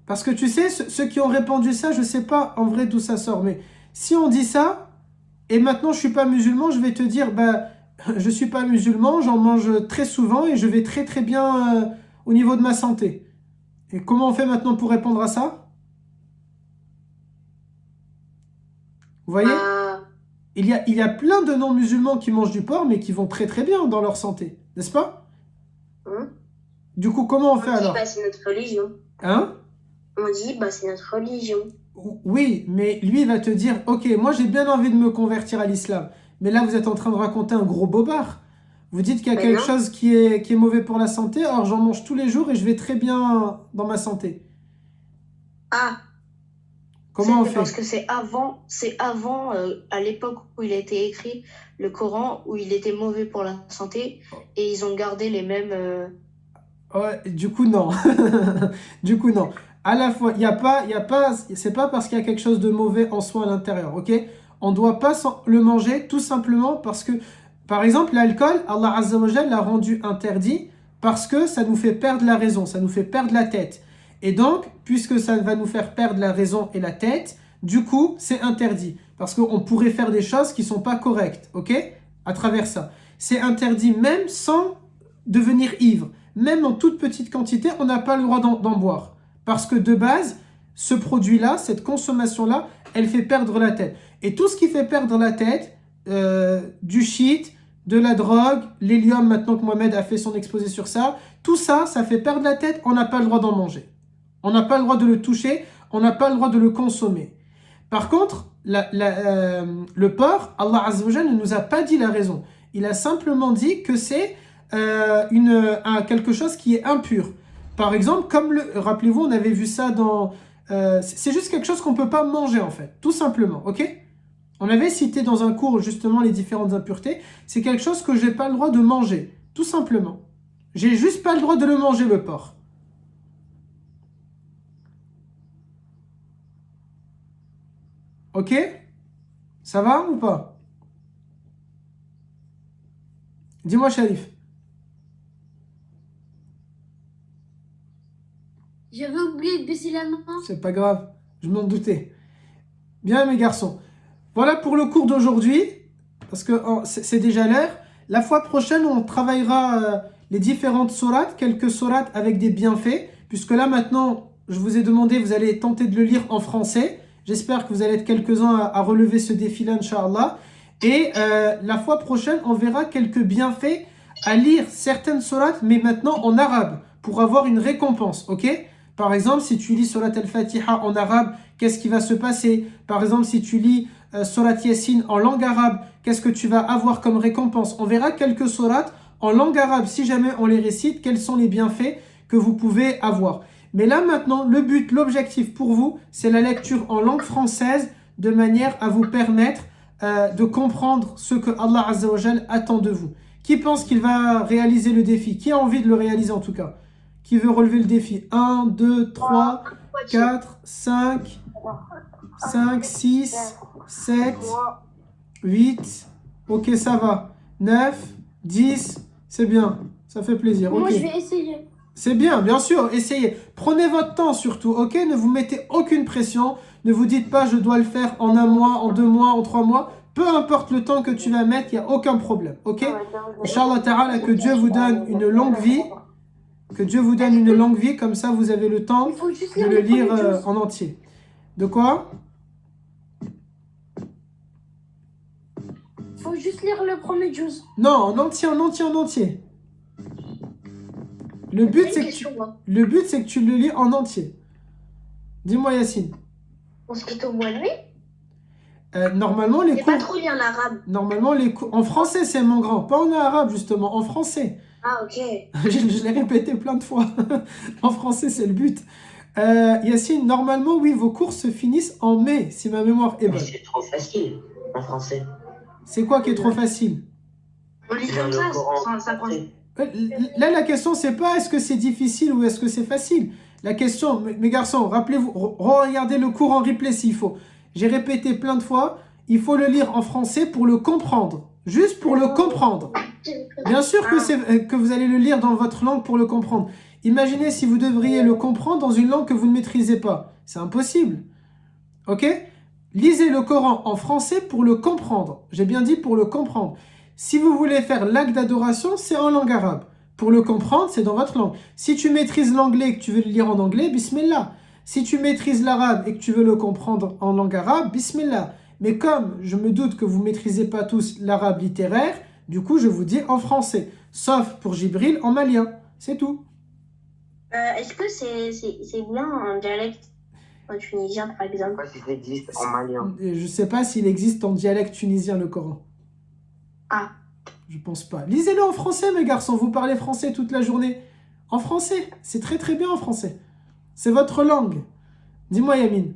Parce que tu sais, ceux qui ont répandu ça, je sais pas en vrai d'où ça sort. Mais si on dit ça, et maintenant je suis pas musulman, je vais te dire, bah, je suis pas musulman, j'en mange très souvent et je vais très très bien au niveau de ma santé. Et comment on fait maintenant pour répondre à ça? Vous voyez? Il y a plein de non-musulmans qui mangent du porc, mais qui vont très très bien dans leur santé. N'est-ce pas? Du coup, comment on fait alors? Bah, c'est notre religion. Hein? On dit, bah, c'est notre religion. Oui, mais lui, il va te dire, ok, moi j'ai bien envie de me convertir à l'islam. Mais là, vous êtes en train de raconter un gros bobard. Vous dites qu'il y a quelque chose qui est mauvais pour la santé, alors j'en mange tous les jours et je vais très bien dans ma santé. Ah. Comment on fait? Parce que c'est avant à l'époque où il a été écrit, le Coran, où il était mauvais pour la santé, et ils ont gardé les mêmes... Ouais, du coup, non. Du coup, non. À la fois, c'est pas parce qu'il y a quelque chose de mauvais en soi à l'intérieur, ok? On doit pas le manger tout simplement parce que, par exemple, l'alcool, Allah Azza wa Jal l'a rendu interdit parce que ça nous fait perdre la raison, ça nous fait perdre la tête. Et donc, puisque ça va nous faire perdre la raison et la tête, du coup, c'est interdit. Parce qu'on pourrait faire des choses qui ne sont pas correctes, ok? À travers ça. C'est interdit même sans devenir ivre. Même en toute petite quantité, on n'a pas le droit d'en boire. Parce que de base, ce produit-là, cette consommation-là, elle fait perdre la tête. Et tout ce qui fait perdre la tête, du shit, de la drogue, l'hélium, maintenant que Mohamed a fait son exposé sur ça, tout ça, ça fait perdre la tête, on n'a pas le droit d'en manger. On n'a pas le droit de le toucher, on n'a pas le droit de le consommer. Par contre, le porc, Allah Azza wa Jal ne nous a pas dit la raison. Il a simplement dit que c'est quelque chose qui est impur. Par exemple, rappelez-vous, on avait vu ça dans... c'est juste quelque chose qu'on ne peut pas manger en fait, tout simplement, ok? On avait cité dans un cours justement les différentes impuretés. C'est quelque chose que je n'ai pas le droit de manger, tout simplement. J'ai juste pas le droit de le manger, le porc. Ok? Ça va ou pas? Dis-moi, Sharif. J'avais oublié de baisser la main. C'est pas grave, je m'en doutais. Bien, mes garçons. Voilà pour le cours d'aujourd'hui, parce que c'est déjà l'heure. La fois prochaine, on travaillera les différentes sourates, quelques sourates avec des bienfaits, puisque là, maintenant, je vous ai demandé, vous allez tenter de le lire en français. J'espère que vous allez être quelques-uns à relever ce défi-là, Inch'Allah. Et la fois prochaine, on verra quelques bienfaits à lire certaines sourates, mais maintenant en arabe, pour avoir une récompense, ok? Par exemple, si tu lis Surat al-Fatiha en arabe, qu'est-ce qui va se passer? Par exemple, si tu lis Surat Yasin en langue arabe, qu'est-ce que tu vas avoir comme récompense? On verra quelques sourates en langue arabe, si jamais on les récite, quels sont les bienfaits que vous pouvez avoir. Mais là maintenant, le but, l'objectif pour vous, c'est la lecture en langue française de manière à vous permettre de comprendre ce que Allah Azza wa Jal attend de vous. Qui pense qu'il va réaliser le défi? Qui a envie de le réaliser en tout cas? Qui veut relever le défi? 1, 2, 3, 4, 5, 6, 7, 8. Ok, ça va. 9, 10. C'est bien. Ça fait plaisir. Moi, Ok. je vais essayer. C'est bien, bien sûr. Essayez. Prenez votre temps surtout. Ok? Ne vous mettez aucune pression. Ne vous dites pas je dois le faire en 1 mois, en 2 mois, en 3 mois. Peu importe le temps que tu vas mettre, il n'y a aucun problème. Ok? Inch'Allah ta'ala, que Dieu vous donne une longue vie. Que Dieu vous donne une longue vie, comme ça vous avez le temps Il faut juste de lire le le lire premier juz. en entier. De quoi? Il faut juste lire le premier juz. Non, en entier, en entier, en entier. Le but, c'est que tu le lis en entier. Dis-moi Yacine. On se quitte au mois de mai. Normalement, les C'est cours... pas trop lire l'arabe. Normalement, les cours... En français, c'est mon grand. Pas en arabe, justement. En français. Ah, ok. Je l'ai répété plein de fois. En français, c'est le but. Yacine, normalement, oui, vos cours se finissent en mai, si ma mémoire est Mais bonne. c'est trop facile en français. C'est quoi qui est trop facile? On lit Dans comme le ça, Coran sans ça. français. Là, la question, c'est pas est-ce que c'est difficile ou est-ce que c'est facile. La question, mes garçons, rappelez-vous, regardez le cours en replay s'il faut. J'ai répété plein de fois, il faut le lire en français pour le comprendre. Juste pour le comprendre. Bien sûr que vous allez le lire dans votre langue pour le comprendre. Imaginez si vous devriez le comprendre dans une langue que vous ne maîtrisez pas. C'est impossible. Ok? Lisez le Coran en français pour le comprendre. J'ai bien dit pour le comprendre. Si vous voulez faire l'acte d'adoration, c'est en langue arabe. Pour le comprendre, c'est dans votre langue. Si tu maîtrises l'anglais et que tu veux le lire en anglais, bismillah. Si tu maîtrises l'arabe et que tu veux le comprendre en langue arabe, bismillah. Mais comme je me doute que vous ne maîtrisez pas tous l'arabe littéraire, du coup, je vous dis en français. Sauf pour Jibril en malien. C'est tout. Est-ce que c'est bien en dialecte tunisien, par Je sais exemple? pas si ça existe en malien. Je ne sais pas s'il existe en dialecte tunisien le Coran. Ah. Je pense pas. Lisez-le en français, mes garçons. Vous parlez français toute la journée. En français. C'est très très bien en français. C'est votre langue. Dis-moi, Yamine.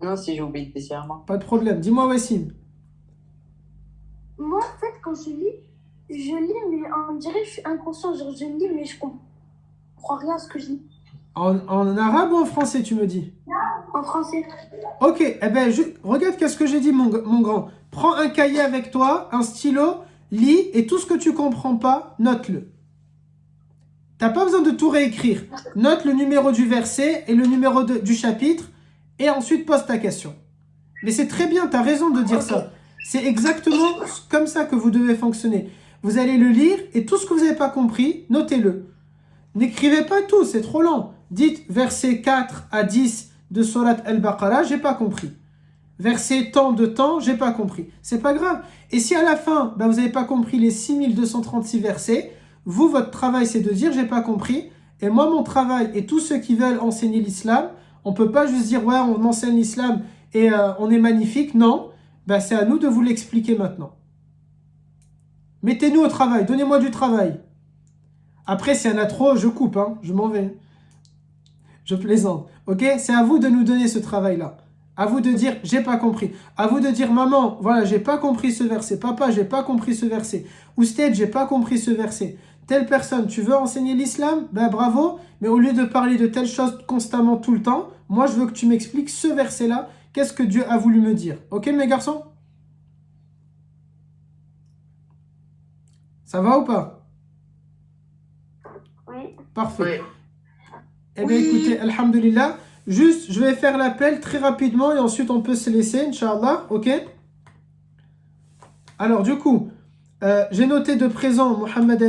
Non, si j'ai oublié spécialement. Pas de problème. Dis-moi, Wassim. Moi, en fait, quand je lis, mais on dirait que je suis inconscient. Genre, je lis, mais je comprends rien à ce que je lis. En arabe ou en français, tu me dis? En français. Ok, eh ben, regarde qu'est-ce que j'ai dit, mon grand. Prends un cahier avec toi, un stylo, lis, et tout ce que tu comprends pas, note-le. T'as pas besoin de tout réécrire. Note le numéro du verset et le numéro du chapitre, et ensuite pose ta question. Mais c'est très bien, t'as raison de dire ça. C'est exactement comme ça que vous devez fonctionner. Vous allez le lire, et tout ce que vous n'avez pas compris, notez-le. N'écrivez pas tout, c'est trop lent. Dites verset 4 à 10 de Surat Al-Baqarah, j'ai pas compris. Verset tant de temps, j'ai pas compris. C'est pas grave. Et si à la fin, vous n'avez pas compris les 6236 versets, vous, votre travail, c'est de dire j'ai pas compris. Et moi, mon travail, et tous ceux qui veulent enseigner l'islam, on peut pas juste dire ouais, on enseigne l'islam et on est magnifique. Non, c'est à nous de vous l'expliquer maintenant. Mettez-nous au travail, donnez-moi du travail. Après, s'il y en a trop, je coupe, hein, je m'en vais. Je plaisante, ok? C'est à vous de nous donner ce travail-là. À vous de dire, j'ai pas compris. À vous de dire, maman, voilà, j'ai pas compris ce verset. Papa, j'ai pas compris ce verset. Ousted, j'ai pas compris ce verset. Telle personne, tu veux enseigner l'islam? Bravo, mais au lieu de parler de telle chose constamment tout le temps, moi, je veux que tu m'expliques ce verset-là. Qu'est-ce que Dieu a voulu me dire? Ok, mes garçons? Ça va ou pas? Oui. Parfait. Oui. Eh bien, écoutez, alhamdulillah. Juste, je vais faire l'appel très rapidement et ensuite on peut se laisser, Inch'Allah. Ok? Alors, du coup, j'ai noté de présent Mohamed